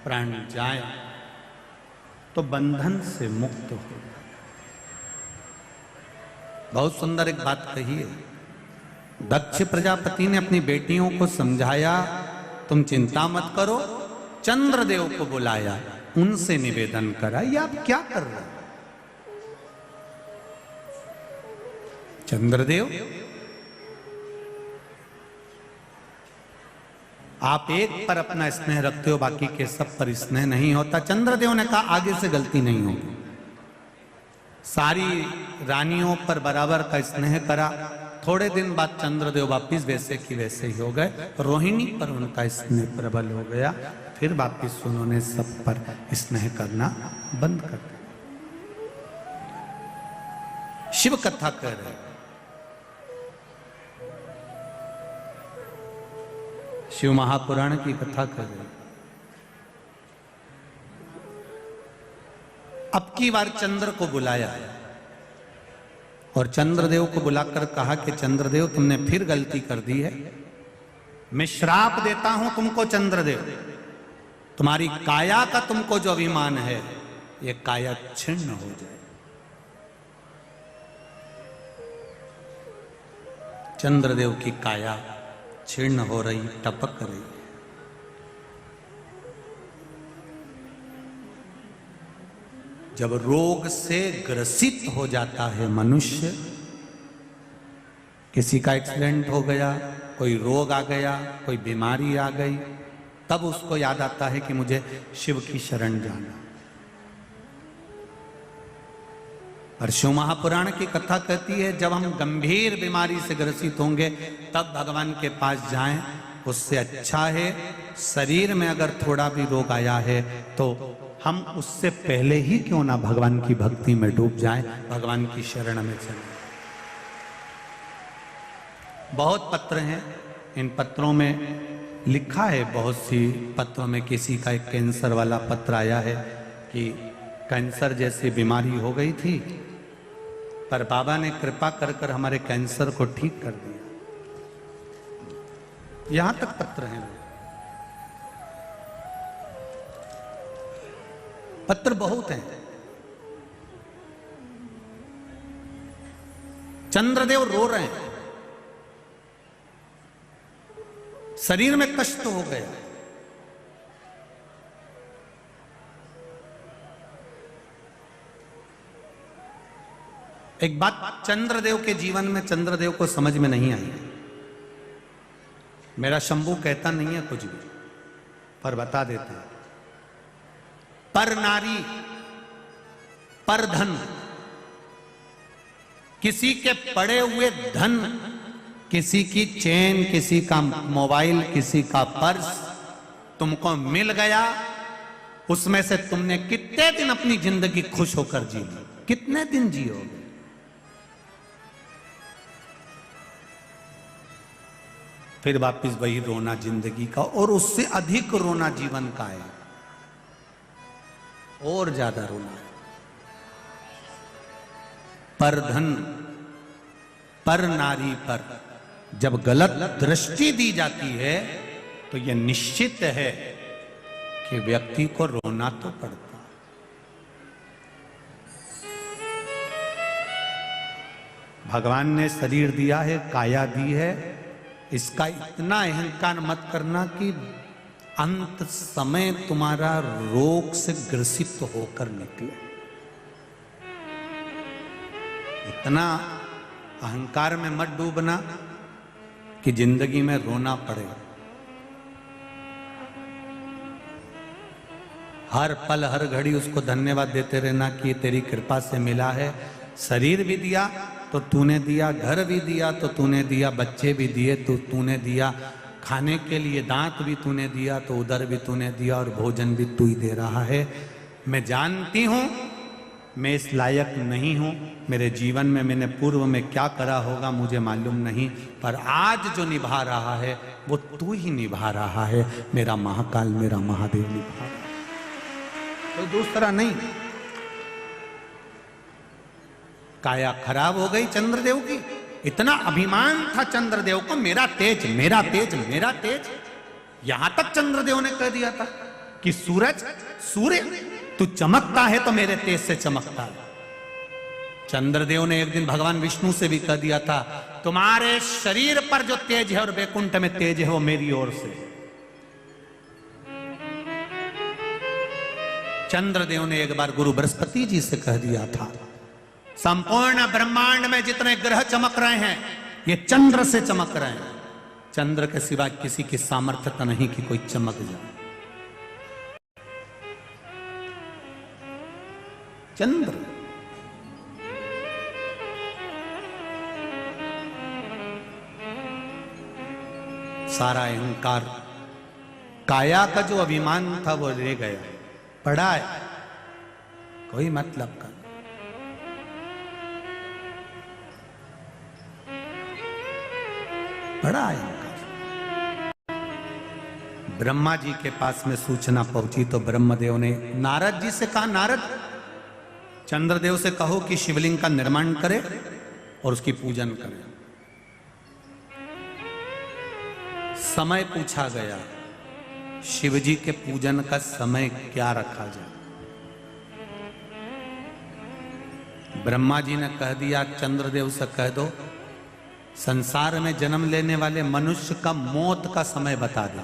[SPEAKER 1] प्राण जाए तो बंधन से मुक्त हो। बहुत सुंदर एक बात कही है। दक्ष प्रजापति ने अपनी बेटियों को समझाया, तुम चिंता मत करो, चंद्रदेव को बुलाया, उनसे निवेदन करा। ये आप क्या कर रहे हो? चंद्रदेव, आप एक पर अपना स्नेह रखते हो, बाकी के सब पर स्नेह नहीं होता। चंद्रदेव ने कहा आगे से गलती नहीं होगी। सारी रानियों पर बराबर का स्नेह करा। थोड़े दिन बाद चंद्रदेव वापिस वैसे की वैसे ही हो गए। रोहिणी पर उनका स्नेह प्रबल हो गया, फिर वापिस उन्होंने सब पर स्नेह करना बंद कर दिया। शिव कथा कह रहे, शिव महापुराण की कथा कर रहे। अब की बार चंद्र को बुलाया और चंद्रदेव को बुलाकर कहा कि चंद्रदेव, तुमने फिर गलती कर दी है। मैं श्राप देता हूं तुमको चंद्रदेव, तुम्हारी काया का तुमको जो अभिमान है, ये काया छिन्न हो जाए। चंद्रदेव की काया छिन्न हो रही, टपक रही। जब रोग से ग्रसित हो जाता है मनुष्य, किसी का एक्सीडेंट हो गया, कोई रोग आ गया, कोई बीमारी आ गई, तब उसको याद आता है कि मुझे शिव की शरण जाना। और शिव महापुराण की कथा कहती है, जब हम गंभीर बीमारी से ग्रसित होंगे तब भगवान के पास जाएं। उससे अच्छा है शरीर में अगर थोड़ा भी रोग आया है तो हम उससे पहले ही क्यों ना भगवान की भक्ति में डूब जाएं, भगवान की शरण में चलें। बहुत पत्र हैं, इन पत्रों में लिखा है, बहुत सी पत्रों में किसी का एक कैंसर वाला पत्र आया है कि कैंसर जैसी बीमारी हो गई थी, पर बाबा ने कृपा कर कर हमारे कैंसर को ठीक कर दिया। यहां तक पत्र हैं। पत्र बहुत हैं। चंद्रदेव रो रहे हैं, शरीर में कष्ट हो गया। एक बात चंद्रदेव के जीवन में चंद्रदेव को समझ में नहीं आई। मेरा शंभू कहता नहीं है कुछ भी, पर बता देते हैं। पर नारी, पर धन, किसी के पड़े हुए धन, किसी की चेन, किसी का मोबाइल, किसी का पर्स, तुमको मिल गया, उसमें से तुमने कितने दिन अपनी जिंदगी खुश होकर जी ली? कितने दिन जियोगे? फिर वापिस वही रोना जिंदगी का, और उससे अधिक रोना जीवन का है, और ज्यादा रोना है। पर धन पर नारी पर जब गलत दृष्टि दी जाती है तो यह निश्चित है कि व्यक्ति को रोना तो पड़ता है। भगवान ने शरीर दिया है, काया दी है, इसका इतना अहंकार मत करना कि अंत समय तुम्हारा रोग से ग्रसित होकर निकले। इतना अहंकार में मत डूबना कि जिंदगी में रोना पड़े। हर पल हर घड़ी उसको धन्यवाद देते रहना कि ये तेरी कृपा से मिला है। शरीर भी दिया तो तूने दिया, घर भी दिया तो तूने दिया, बच्चे भी दिए तो तूने दिया, खाने के लिए दांत भी तूने दिया तो उधर भी तूने दिया, और भोजन भी तू ही दे रहा है। मैं जानती हूं मैं इस लायक नहीं हूं, मेरे जीवन में मैंने पूर्व में क्या करा होगा मुझे मालूम नहीं, पर आज जो निभा रहा है वो तू ही निभा रहा है, मेरा महाकाल, मेरा महादेव निभा रहा है, कोई दूसरा नहीं। काया खराब हो गई चंद्रदेव की। इतना अभिमान था चंद्रदेव को, मेरा तेज, मेरा तेज, मेरा तेज। यहां तक चंद्रदेव ने कह दिया था कि सूर्य तू चमकता है तो मेरे तेज से चमकता है। चंद्रदेव ने एक दिन भगवान विष्णु से भी कह दिया था, तुम्हारे शरीर पर जो तेज है और वैकुंठ में तेज है वो मेरी ओर से। चंद्रदेव ने एक बार गुरु बृहस्पति जी से कह दिया था, संपूर्ण ब्रह्मांड में जितने ग्रह चमक रहे हैं ये चंद्र से चमक रहे हैं, चंद्र के सिवा किसी की सामर्थ्यता नहीं कि कोई चमक जाए। चंद्र सारा अहंकार, काया का जो अभिमान था वो ले गया, पड़ा है, कोई मतलब का। बड़ा अहंकार। ब्रह्मा जी के पास में सूचना पहुंची तो ब्रह्मदेव ने नारद जी से कहा, नारद चंद्रदेव से कहो कि शिवलिंग का निर्माण करे और उसकी पूजन करे। समय पूछा गया, शिवजी के पूजन का समय क्या रखा जाए? ब्रह्मा जी ने कह दिया, चंद्रदेव से कह दो संसार में जन्म लेने वाले मनुष्य का मौत का समय बता दे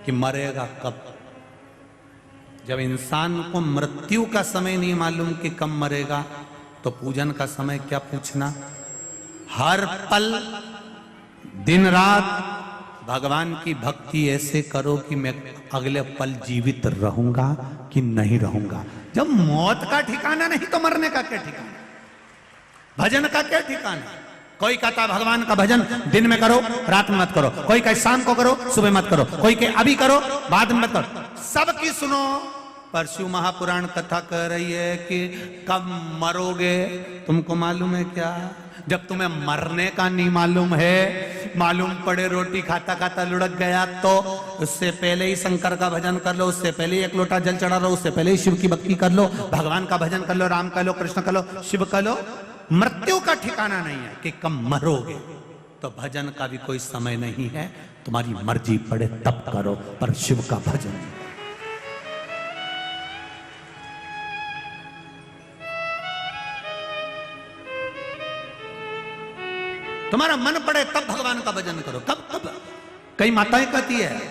[SPEAKER 1] कि मरेगा कब। जब इंसान को मृत्यु का समय नहीं मालूम कि कब मरेगा तो पूजन का समय क्या पूछना। हर पल दिन रात भगवान की भक्ति ऐसे करो कि मैं अगले पल जीवित रहूंगा कि नहीं रहूंगा। जब मौत का ठिकाना नहीं तो मरने का क्या ठिकाना, भजन का क्या ठिकाना। कोई कहता भगवान का भजन दिन में करो रात में मत करो, कोई कहे शाम को करो सुबह मत करो, कोई कहे अभी करो बाद में मत करो। सबकी सुनो। पर शिव महापुराण कथा कह रही है कि कब मरोगे तुमको मालूम है क्या? जब तुम्हें मरने का नहीं मालूम है, मालूम पड़े रोटी खाता खाता लुढ़क गया तो उससे पहले ही शंकर का भजन कर लो, उससे पहले ही एक लोटा जल चढ़ा लो, उससे पहले ही शिव की भक्ति कर लो, भगवान का भजन कर लो, राम कर लो, कृष्ण कर लो, शिव कर लो। मृत्यु का ठिकाना नहीं है कि कब मरोगे। तो भजन का भी कोई समय नहीं है, तुम्हारी मर्जी पड़े तब करो, पर शिव का भजन। तुम्हारा मन पड़े तब भगवान का भजन करो। कब कब? कई माताएं कहती है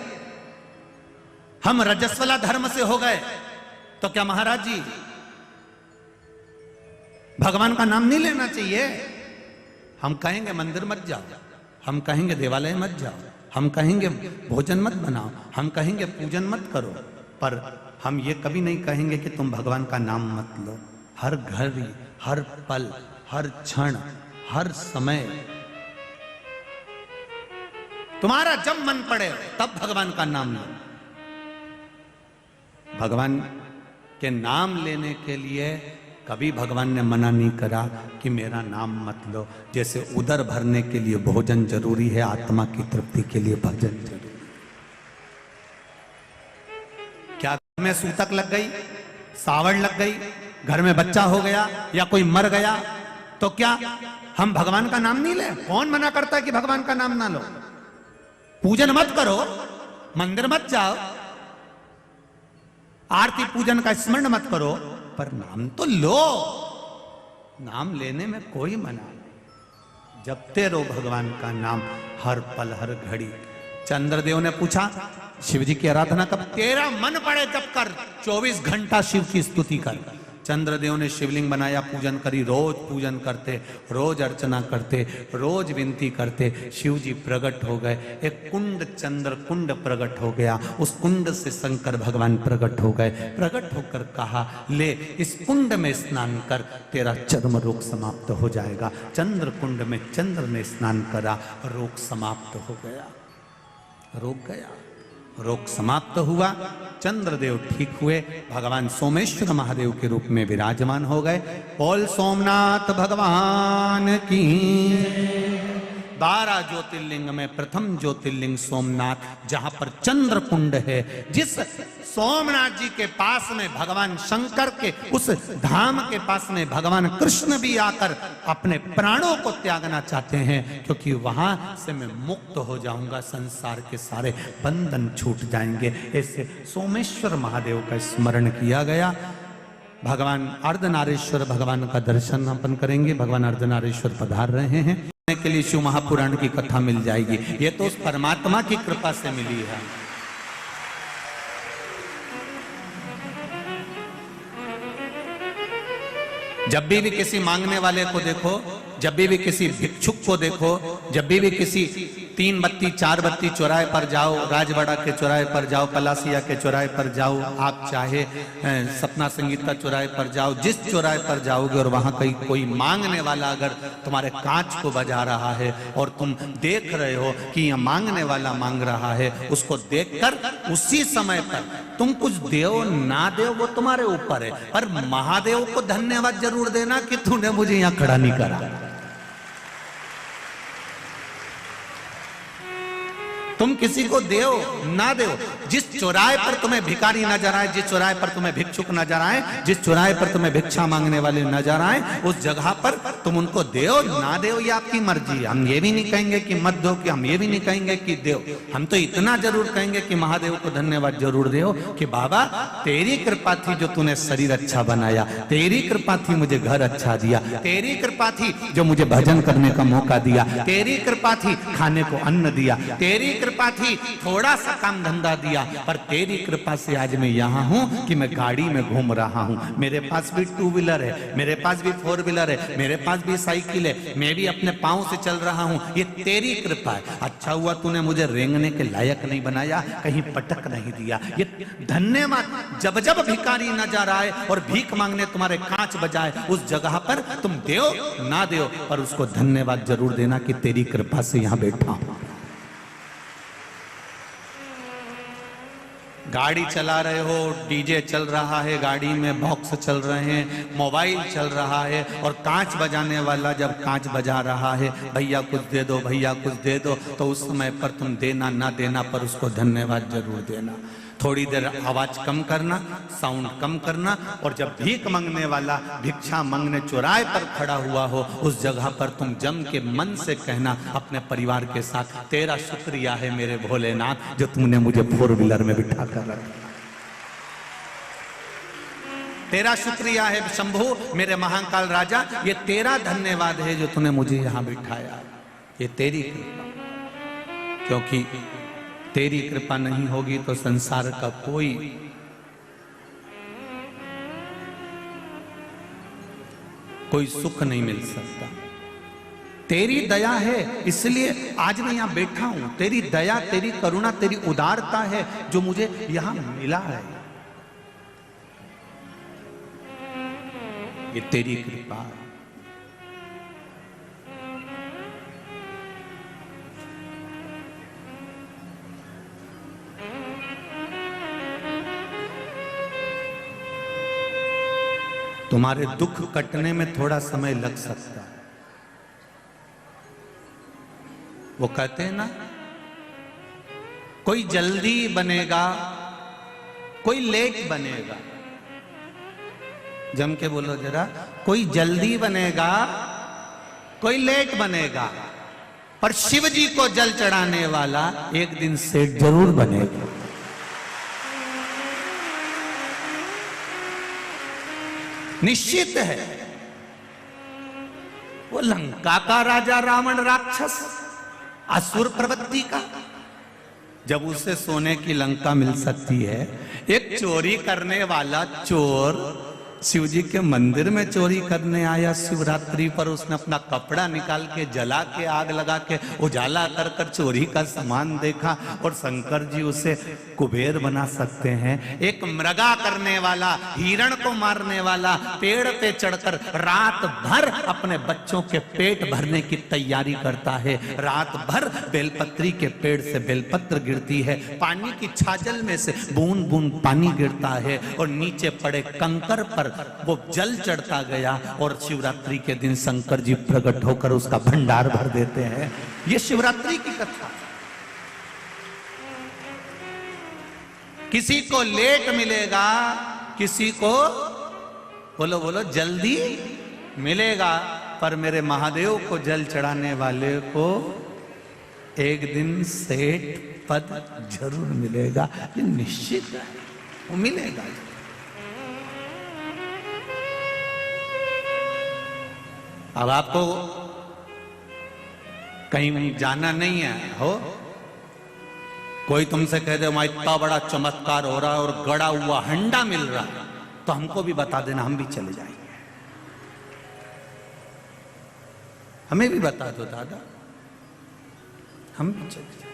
[SPEAKER 1] हम रजस्वला धर्म से हो गए तो क्या महाराज जी भगवान का नाम नहीं लेना चाहिए? हम कहेंगे मंदिर मत जाओ, हम कहेंगे देवालय मत जाओ, हम कहेंगे भोजन मत बनाओ, हम कहेंगे पूजन मत करो, पर हम ये कभी नहीं कहेंगे कि तुम भगवान का नाम मत लो। हर घड़ी, हर पल, हर क्षण, हर समय तुम्हारा जब मन पड़े तब भगवान का नाम लो। भगवान के नाम लेने के लिए कभी भगवान ने मना नहीं करा कि मेरा नाम मत लो। जैसे उदर भरने के लिए भोजन जरूरी है, आत्मा की तृप्ति के लिए भजन जरूरी। क्या घर में सूतक लग गई, सावड़ लग गई, घर में बच्चा हो गया या कोई मर गया तो क्या हम भगवान का नाम नहीं ले? कौन मना करता है कि भगवान का नाम ना लो? पूजन मत करो, मंदिर मत जाओ, आरती पूजन का स्मरण मत करो, पर नाम तो लो। नाम लेने में कोई मना नहीं। जपते रहो भगवान का नाम हर पल हर घड़ी। चंद्रदेव ने पूछा शिव जी की आराधना कब? तेरा मन पड़े जब कर, 24 घंटा शिव की स्तुति कर। चंद्रदेव ने शिवलिंग बनाया, पूजन करी, रोज पूजन करते, रोज अर्चना करते, रोज विनती करते। शिव जी प्रकट हो गए, एक कुंड चंद्र कुंड प्रकट हो गया। उस कुंड से शंकर भगवान प्रकट हो गए। प्रकट होकर कहा ले इस कुंड में स्नान कर, तेरा चर्म रोग समाप्त हो जाएगा। चंद्र कुंड में चंद्र ने स्नान करा, रोग समाप्त हो गया। रोग गया, रोग समाप्त हुआ, चंद्रदेव ठीक हुए, भगवान सोमेश्वर महादेव के रूप में विराजमान हो गए। बोल सोमनाथ भगवान की। 12 ज्योतिर्लिंग में प्रथम ज्योतिर्लिंग सोमनाथ, जहां पर चंद्र कुंड है। जिस सोमनाथ जी के पास में भगवान शंकर के उस धाम के पास में भगवान कृष्ण भी आकर अपने प्राणों को त्यागना चाहते हैं, क्योंकि वहां से मैं मुक्त हो जाऊंगा, संसार के सारे बंधन छूट जाएंगे। ऐसे सोमेश्वर महादेव का स्मरण किया गया। भगवान अर्धनारीश्वर भगवान का दर्शन अपन करेंगे। भगवान अर्धनारीश्वर पधार रहे हैं के लिए शिव महापुराण की कथा मिल जाएगी। ये तो उस परमात्मा की कृपा से मिली है। जब भी किसी मांगने वाले को देखो, जब भी किसी भिक्षुक को देखो, जब भी किसी 3 बत्ती 4 बत्ती चौराहे पर जाओ, राजवाड़ा के चौराहे पर जाओ, पलासिया के चौराहे पर जाओ, आप चाहे सपना संगीता चौराहे पर जाओ, जिस चौराहे पर जाओगे और वहां कहीं कोई मांगने वाला अगर तुम्हारे कांच को बजा रहा है और तुम देख रहे हो कि यह मांगने वाला मांग रहा है, उसको देखकर उसी समय पर तुम कुछ देव ना देव वो तुम्हारे ऊपर है, पर महादेव को धन्यवाद जरूर देना कि तूने मुझे यहां खड़ा नहीं करा। तुम किसी को देओ ना देओ, जिस चौराहे पर तुम्हें भिखारी नजर आए, जिस चौराहे पर तुम्हें भिक्षुक नजर आए, जिस चौराहे पर तुम्हें भिक्षा मांगने वाले नजर आए, उस जगह पर तुम उनको देओ ना देओ ये आपकी मर्जी है। हम ये भी नहीं कहेंगे कि मत दो, कि हम ये भी नहीं कहेंगे कि देओ। हम तो इतना जरूर कहेंगे कि महादेव को धन्यवाद जरूर देओ कि बाबा तेरी कृपा थी जो तूने शरीर अच्छा बनाया, तेरी कृपा थी मुझे घर अच्छा दिया, तेरी कृपा थी जो मुझे भजन करने का मौका दिया, तेरी कृपा थी खाने को अन्न दिया, तेरी कृपा थी थोड़ा सा काम धंधा दिया, पर तेरी कृपा से आज मैं यहाँ हूँ कि मैं गाड़ी में घूम रहा हूँ। मेरे पास भी 2 व्हीलर है, मेरे पास भी 4 व्हीलर है, मेरे पास भी साइकिल है, मैं भी अपने पाँव से चल रहा हूँ। ये तेरी कृपा है। अच्छा हुआ तूने मुझे रेंगने के लायक नहीं बनाया, कहीं पटक नहीं दिया। ये धन्यवाद। जब जब भिखारी नजर आए और भीख मांगने तुम्हारे कांच बजाए, उस जगह पर तुम देओ ना देओ पर उसको धन्यवाद जरूर देना कि तेरी कृपा से यहाँ बैठा हूँ। गाड़ी चला रहे हो, डीजे चल रहा है, गाड़ी में बॉक्स चल रहे हैं, मोबाइल चल रहा है और कांच बजाने वाला जब कांच बजा रहा है, भैया कुछ दे दो, भैया कुछ दे दो, तो उस समय पर तुम देना ना देना पर उसको धन्यवाद जरूर देना। थोड़ी देर आवाज कम करना, साउंड कम करना, और जब भीख मांगने वाला भिक्षा मांगने चौराहे पर खड़ा हुआ हो, उस जगह पर तुम जम के मन से कहना अपने परिवार के साथ, तेरा शुक्रिया है मेरे भोलेनाथ जो तुमने मुझे 4 व्हीलर में बिठा कर रखा। तेरा शुक्रिया है शंभू मेरे महाकाल राजा, ये तेरा धन्यवाद है जो तूने मुझे यहां बिठाया। ये तेरी कृपा, क्योंकि तेरी कृपा नहीं होगी तो संसार का कोई सुख नहीं मिल सकता। तेरी दया है इसलिए आज मैं यहां बैठा हूं। तेरी दया, तेरी करुणा, तेरी उदारता है जो मुझे यहां मिला है। ये तेरी कृपा है। तुम्हारे दुख कटने में थोड़ा समय लग सकता है। वो कहते हैं ना, कोई जल्दी बनेगा, कोई लेट बनेगा। जम के बोलो जरा, कोई जल्दी बनेगा, कोई लेट बनेगा, पर शिव जी को जल चढ़ाने वाला एक दिन सेठ जरूर बनेगा। निश्चित है। वो लंका का राजा रावण राक्षस, असुर प्रवृत्ति का, जब उसे सोने की लंका मिल सकती है, एक चोरी करने वाला चोर शिव जी के मंदिर में चोरी करने आया शिवरात्रि पर, उसने अपना कपड़ा निकाल के जला के आग लगा के उजाला कर कर चोरी का सामान देखा, और शंकर जी उसे कुबेर बना सकते हैं। एक मृगा करने वाला, हिरण को मारने वाला, पेड़ पे चढ़कर रात भर अपने बच्चों के पेट भरने की तैयारी करता है। रात भर बेलपत्री के पेड़ से बेलपत्र गिरती है, पानी की छाजल में से बूंद बूंद पानी गिरता है, और नीचे पड़े कंकर पर वो जल चढ़ता गया, और शिवरात्रि के दिन शंकर जी प्रकट होकर उसका भंडार भर देते हैं। ये शिवरात्रि की कथा। किसी को लेट मिलेगा, किसी को बोलो बोलो जल्दी मिलेगा, पर मेरे महादेव को जल चढ़ाने वाले को एक दिन सेठ पद जरूर मिलेगा। ये निश्चित है, वो मिलेगा। अब आपको कहीं जाना नहीं है, हो कोई तुमसे कह दे वहां इतना बड़ा चमत्कार हो रहा है और गड़ा हुआ हंडा मिल रहा है, तो हमको भी बता देना, हम भी चले जाएंगे। हमें भी बता दो दादा, हम भी चले जाएंगे।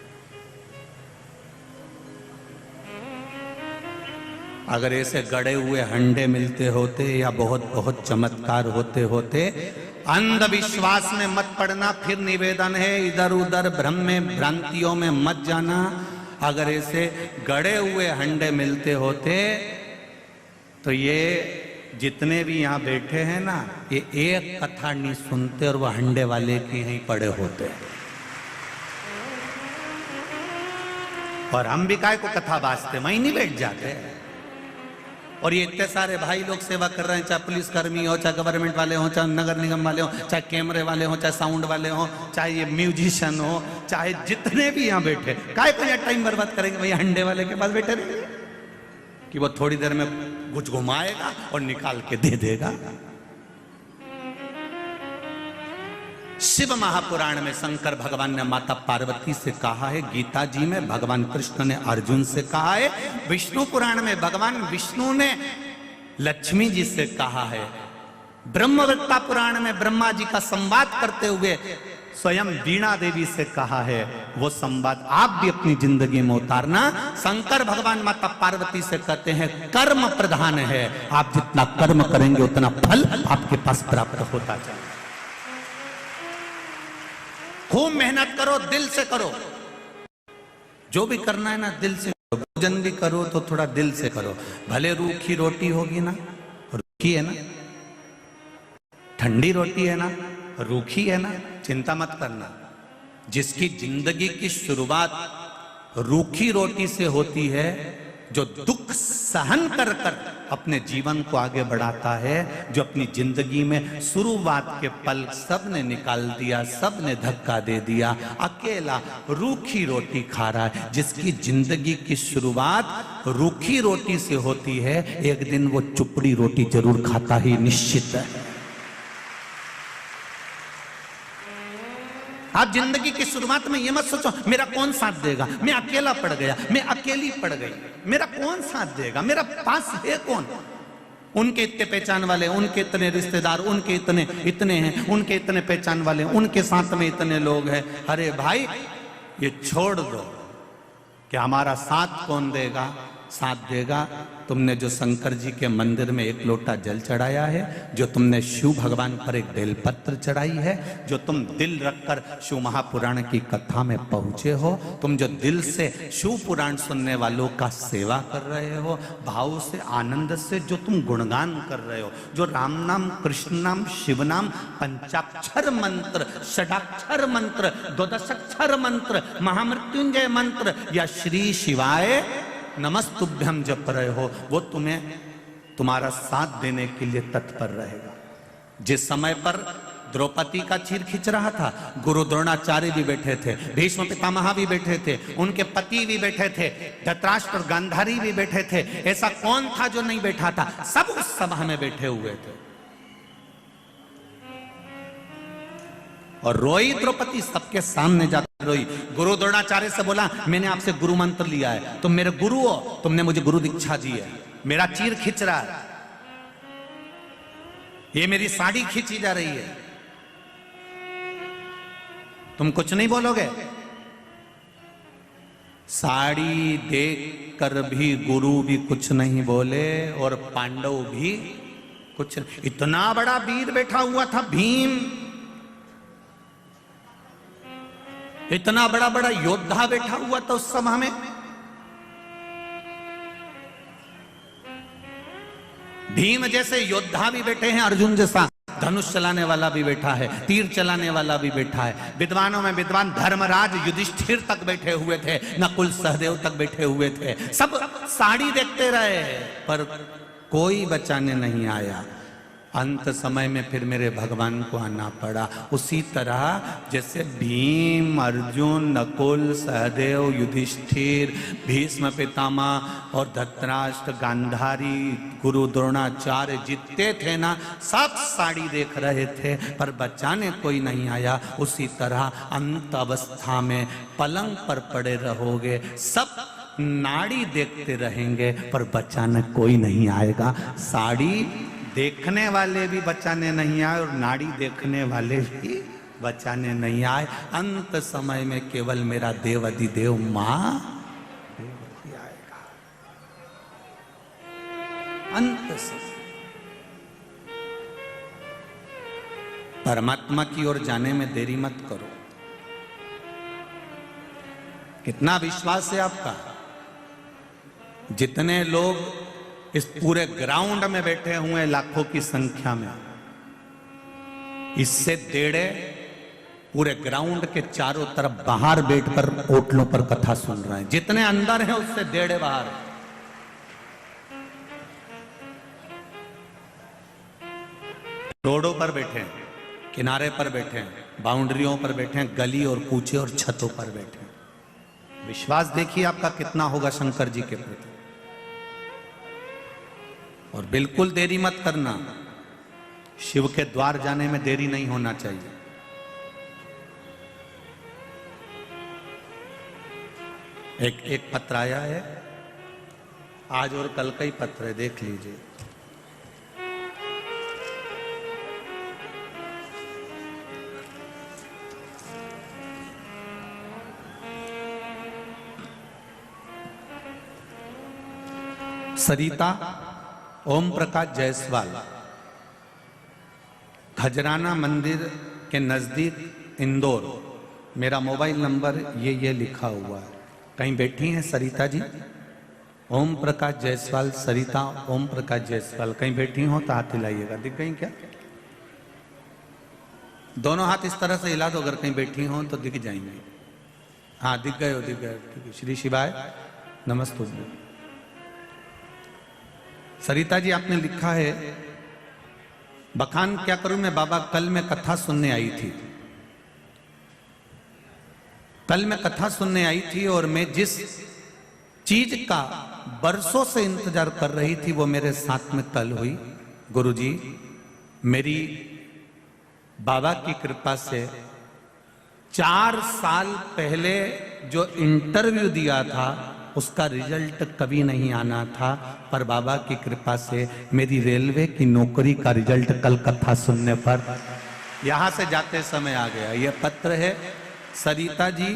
[SPEAKER 1] अगर ऐसे गड़े हुए हंडे मिलते होते या बहुत बहुत चमत्कार होते होते, अंधविश्वास में मत पड़ना। फिर निवेदन है, इधर उधर भ्रम में भ्रांतियों में मत जाना। अगर ऐसे गड़े हुए हंडे मिलते होते तो ये जितने भी यहाँ बैठे हैं ना, ये एक कथा नहीं सुनते और वह हंडे वाले के यहीं पड़े होते। और हम भी काय को कथा बाजते, वहीं नहीं बैठ जाते। और ये इतने सारे भाई लोग सेवा कर रहे हैं, चाहे पुलिस कर्मी हो, चाहे गवर्नमेंट वाले हो, चाहे नगर निगम वाले हो, चाहे कैमरे वाले हो, चाहे साउंड वाले हो, चाहे ये म्यूजिशियन हो, चाहे जितने भी यहाँ बैठे, काय को यहाँ टाइम बर्बाद करेंगे भैया हंडे वाले के पास बैठे रहेंगे कि वो थोड़ी देर में कुछ घुमाएगा और निकाल के दे देगा। शिव महापुराण में शंकर भगवान ने माता पार्वती से कहा है, गीता जी में भगवान कृष्ण ने अर्जुन से कहा है, विष्णु पुराण में भगवान विष्णु ने लक्ष्मी जी से कहा है, ब्रह्मवृत्ता पुराण में ब्रह्मा जी का संवाद करते हुए स्वयं वीणा देवी से कहा है। वो संवाद आप भी अपनी जिंदगी में उतारना। शंकर भगवान माता पार्वती से कहते हैं, कर्म प्रधान है, आप जितना कर्म करेंगे उतना फल आपके पास प्राप्त होता जाए। खूब मेहनत करो, दिल से करो, जो भी करना है ना दिल से करो। भोजन भी करो तो थोड़ा दिल से करो। भले रूखी रोटी होगी ना, रूखी है ना, ठंडी रोटी है ना, रूखी है ना, चिंता मत करना। जिसकी जिंदगी की शुरुआत रूखी रोटी से होती है, जो दुख सहन कर कर अपने जीवन को आगे बढ़ाता है, जो अपनी जिंदगी में शुरुआत के पल सब ने निकाल दिया, सब ने धक्का दे दिया, अकेला रूखी रोटी खा रहा है। जिसकी जिंदगी की शुरुआत रूखी रोटी से होती है, एक दिन वो चुपड़ी रोटी जरूर खाता ही निश्चित है। आप जिंदगी की शुरुआत में ये मत सोचो मेरा कौन साथ देगा, मैं अकेला पड़ गया, मैं अकेली पड़ गई, मेरा कौन साथ देगा, मेरा पास है कौन। उनके इतने पहचान वाले, उनके इतने रिश्तेदार, उनके इतने हैं, उनके इतने पहचान वाले, उनके साथ में इतने लोग हैं। अरे भाई ये छोड़ दो कि हमारा साथ कौन देगा, साथ देगा। तुमने जो शंकर जी के मंदिर में 1 लोटा जल चढ़ाया है, जो तुमने शिव भगवान पर एक बेलपत्र चढ़ाई है, जो तुम दिल रखकर शिव महापुराण की कथा में पहुंचे हो, तुम जो दिल से शिव पुराण सुनने वालों का सेवा कर रहे हो, भाव से आनंद से जो तुम गुणगान कर रहे हो, जो राम नाम कृष्ण नाम शिव नाम पंचाक्षर मंत्र, षडाक्षर मंत्र, द्वादशाक्षर मंत्र, महामृत्युंजय मंत्र या श्री शिवाय नमस्तुभ्यम जप रहे हो, वो तुम्हें तुम्हारा साथ देने के लिए तत्पर रहेगा। जिस समय पर द्रौपदी का चीर खींच रहा था, गुरु द्रोणाचार्य भी बैठे थे, भीष्म पितामह भी बैठे थे, उनके पति भी बैठे थे, धृतराष्ट्र और गांधारी भी बैठे थे। ऐसा कौन था जो नहीं बैठा था? सब उस सभा में बैठे हुए थे और रोई द्रौपदी सबके सामने जाकर रोई। गुरु द्रोणाचार्य से बोला, मैंने आपसे गुरु मंत्र लिया है, तुम मेरे गुरु हो, तुमने मुझे गुरु दीक्षा दी है, मेरा चीर खींच रहा है, ये मेरी साड़ी खींची जा रही है, तुम कुछ नहीं बोलोगे? साड़ी देख कर भी गुरु भी कुछ नहीं बोले और पांडव भी कुछ। इतना बड़ा वीर बैठा हुआ था भीम, इतना बड़ा बड़ा योद्धा बैठा हुआ था उस सभा में। भीम जैसे योद्धा भी बैठे हैं, अर्जुन जैसा धनुष चलाने वाला भी बैठा है, तीर चलाने वाला भी बैठा है। विद्वानों में विद्वान धर्मराज युधिष्ठिर तक बैठे हुए थे, नकुल सहदेव तक बैठे हुए थे। सब साड़ी देखते रहे पर कोई बचाने नहीं आया। अंत समय में फिर मेरे भगवान को आना पड़ा। उसी तरह जैसे भीम, अर्जुन, नकुल, सहदेव, युधिष्ठिर, भीष्म पितामह और धृतराष्ट्र, गांधारी, गुरु द्रोणाचार्य जितने थे ना, सब साड़ी देख रहे थे पर बचाने कोई नहीं आया। उसी तरह अंत अवस्था में पलंग पर पड़े रहोगे, सब नाड़ी देखते रहेंगे पर बचाने कोई नहीं आएगा। साड़ी देखने वाले भी बचाने नहीं आए और नाड़ी देखने वाले भी बचाने नहीं आए। अंत समय में केवल मेरा देव अधिदेव मां आएगा। अंत समय परमात्मा की ओर जाने में देरी मत करो। कितना विश्वास है आपका? जितने लोग इस पूरे ग्राउंड में बैठे हुए लाखों की संख्या में, इससे डेढ़े पूरे ग्राउंड के चारों तरफ बाहर बैठकर ओटलों पर कथा सुन रहे हैं। जितने अंदर हैं उससे डेढ़े बाहर। रोडों पर बैठे हैं, किनारे पर बैठे हैं, बाउंड्रियों पर बैठे हैं, गली और कूचे और छतों पर बैठे हैं। विश्वास देखिए आपका कितना होगा शंकर जी के प्रति। और बिल्कुल देरी मत करना, शिव के द्वार जाने में देरी नहीं होना चाहिए। एक पत्र आया है, आज और कल का ही पत्र है, देख लीजिए। सरिता ओम प्रकाश जायसवाल, खजराना मंदिर के नजदीक इंदौर। मेरा मोबाइल नंबर ये लिखा हुआ है। कहीं बैठी हैं सरिता जी? ओम प्रकाश जायसवाल, सरिता ओम प्रकाश जायसवाल कहीं बैठी हो तो हाथ हिलाइएगा। दिख गई क्या? दोनों हाथ इस तरह से हिला दो, अगर कहीं बैठी हो तो दिख जाएंगे। हाँ दिख गए हो, दिख गए। श्री शिवाय नमस्तुभ्यं। सरिता जी आपने लिखा है, बखान क्या करूं मैं बाबा, कल मैं कथा सुनने आई थी। कल मैं कथा सुनने आई थी और मैं जिस चीज का बरसों से इंतजार कर रही थी वो मेरे साथ में कल हुई। गुरुजी, मेरी बाबा की कृपा से 4 साल पहले जो इंटरव्यू दिया था उसका रिजल्ट कभी नहीं आना था, पर बाबा की कृपा से मेरी रेलवे की नौकरी का रिजल्ट कल कथा सुनने पर यहां से जाते समय आ गया। यह पत्र है सरिता जी,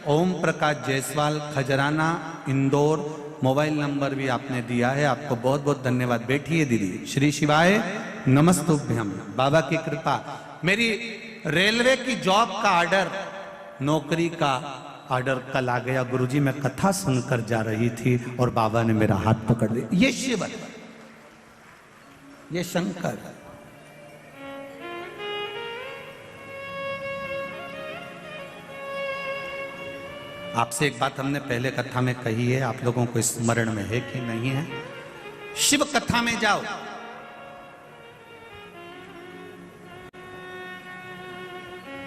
[SPEAKER 1] ओम प्रकाश जायसवाल, खजराना, इंदौर, मोबाइल नंबर भी आपने दिया है, आपको बहुत बहुत धन्यवाद। बैठिए दीदी। श्री शिवाय नमस्तुभ्यम। बाबा की कृपा। मेरी रेलवे की जॉब का ऑर्डर, नौकरी का ऑर्डर कल आ गया गुरुजी। मैं कथा सुनकर जा रही थी और बाबा ने मेरा हाथ पकड़ दिया। ये शिव है, ये शंकर। आपसे एक बात हमने पहले कथा में कही है, आप लोगों को स्मरण में है कि नहीं है? शिव कथा में जाओ,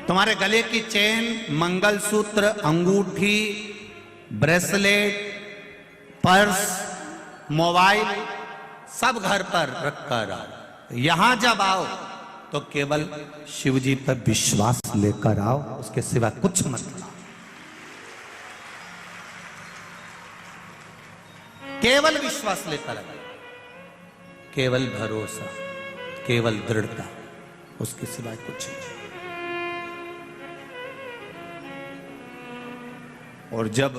[SPEAKER 1] तुम्हारे गले की चेन, मंगलसूत्र, अंगूठी, ब्रेसलेट, पर्स, मोबाइल सब घर पर रखकर आओ। यहां जब आओ तो केवल शिव जी पर विश्वास लेकर आओ, उसके सिवा कुछ मत लाओ। केवल विश्वास लेकर आओ, केवल भरोसा, केवल दृढ़ता, उसके सिवाय कुछ नहीं। और जब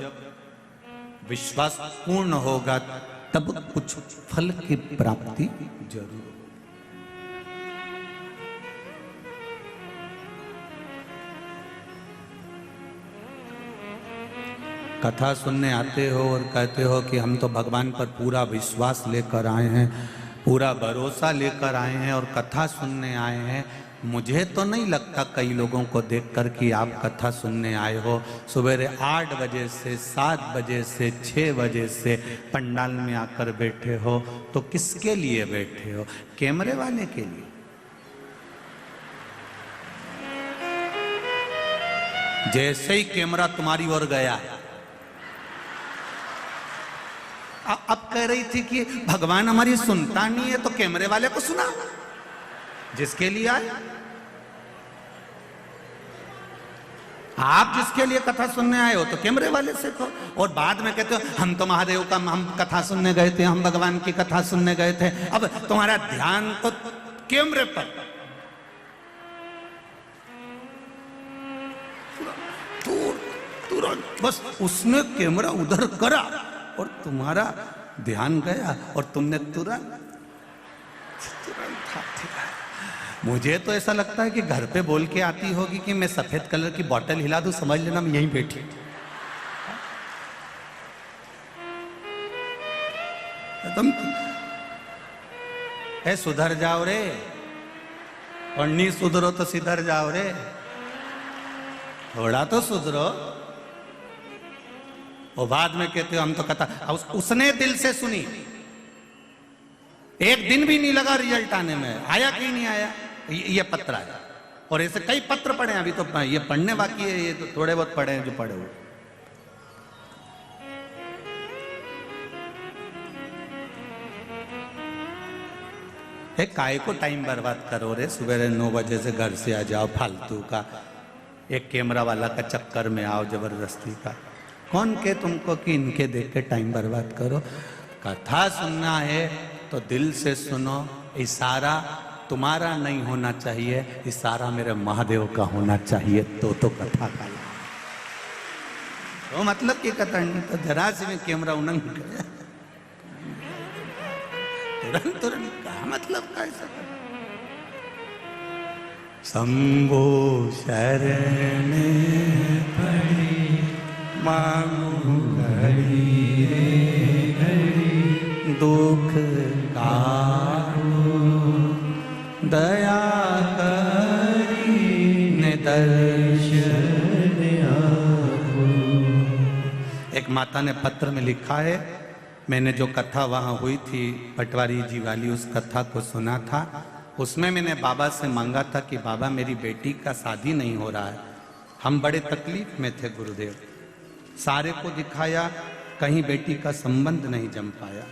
[SPEAKER 1] विश्वास पूर्ण होगा तब कुछ फल की प्राप्ति जरूर। कथा सुनने आते हो और कहते हो कि हम तो भगवान पर पूरा विश्वास लेकर आए हैं, पूरा भरोसा लेकर आए हैं और कथा सुनने आए हैं। मुझे तो नहीं लगता कई लोगों को देखकर कि आप कथा सुनने आए हो। सवेरे 8 बजे से 7 बजे से 6 बजे से पंडाल में आकर बैठे हो, तो किसके लिए बैठे हो? कैमरे वाले के लिए? जैसे ही कैमरा तुम्हारी ओर गया, अब कह रही थी कि भगवान हमारी सुनता नहीं है तो कैमरे वाले को सुना। जिसके लिए आए आप, जिसके लिए कथा सुनने आए हो तो कैमरे वाले से कहो। और बाद में कहते हो हम तो महादेव का, हम कथा सुनने गए थे, हम भगवान की कथा सुनने गए थे। अब तुम्हारा ध्यान तो कैमरे पर। तुरंत बस उसने कैमरा उधर करा और तुम्हारा ध्यान गया और तुमने तुरंत मुझे तो ऐसा लगता है कि घर पे बोल के आती होगी कि मैं सफेद कलर की बोतल हिला दूं, समझ लेना मैं यहीं बैठी। तुम ए सुधर जाओ रे, और नहीं सुधरो तो सिधर जाओ रे, थोड़ा तो सुधरो। और बाद में कहते हो हम तो कथा, उसने दिल से सुनी, एक दिन भी नहीं लगा रिजल्ट आने में। आया कि नहीं आया? ये पत्र आया। और ऐसे कई पत्र पढ़े, अभी तो ये पढ़ने बाकी है, ये तो थोड़े बहुत पढ़े हैं जो पढ़े हुए। काय को टाइम बर्बाद करो रे? सवेरे 9 बजे से घर से आ जाओ फालतू का, एक कैमरा वाला का चक्कर में आओ जबरदस्ती का। कौन के तुमको कि इनके देख के टाइम बर्बाद करो? कथा सुनना है तो दिल से सुनो। इशारा तुम्हारा नहीं होना चाहिए, इशारा मेरे महादेव का होना चाहिए, तो कथा का तो मतलब की कथा नहीं तो जरा से में कैमरा उन्नंग गया तुरंत कहा मतलब कैसा। शंभो शरण पड़ी मांगू घड़ी दुख काटो दया करी दर्शन आपो। एक माता ने पत्र में लिखा है, मैंने जो कथा वहाँ हुई थी पटवारी जी वाली, उस कथा को सुना था। उसमें मैंने बाबा से मांगा था कि बाबा मेरी बेटी का शादी नहीं हो रहा है, हम बड़े तकलीफ में थे गुरुदेव। सारे को दिखाया, कहीं बेटी का संबंध नहीं जम पाया।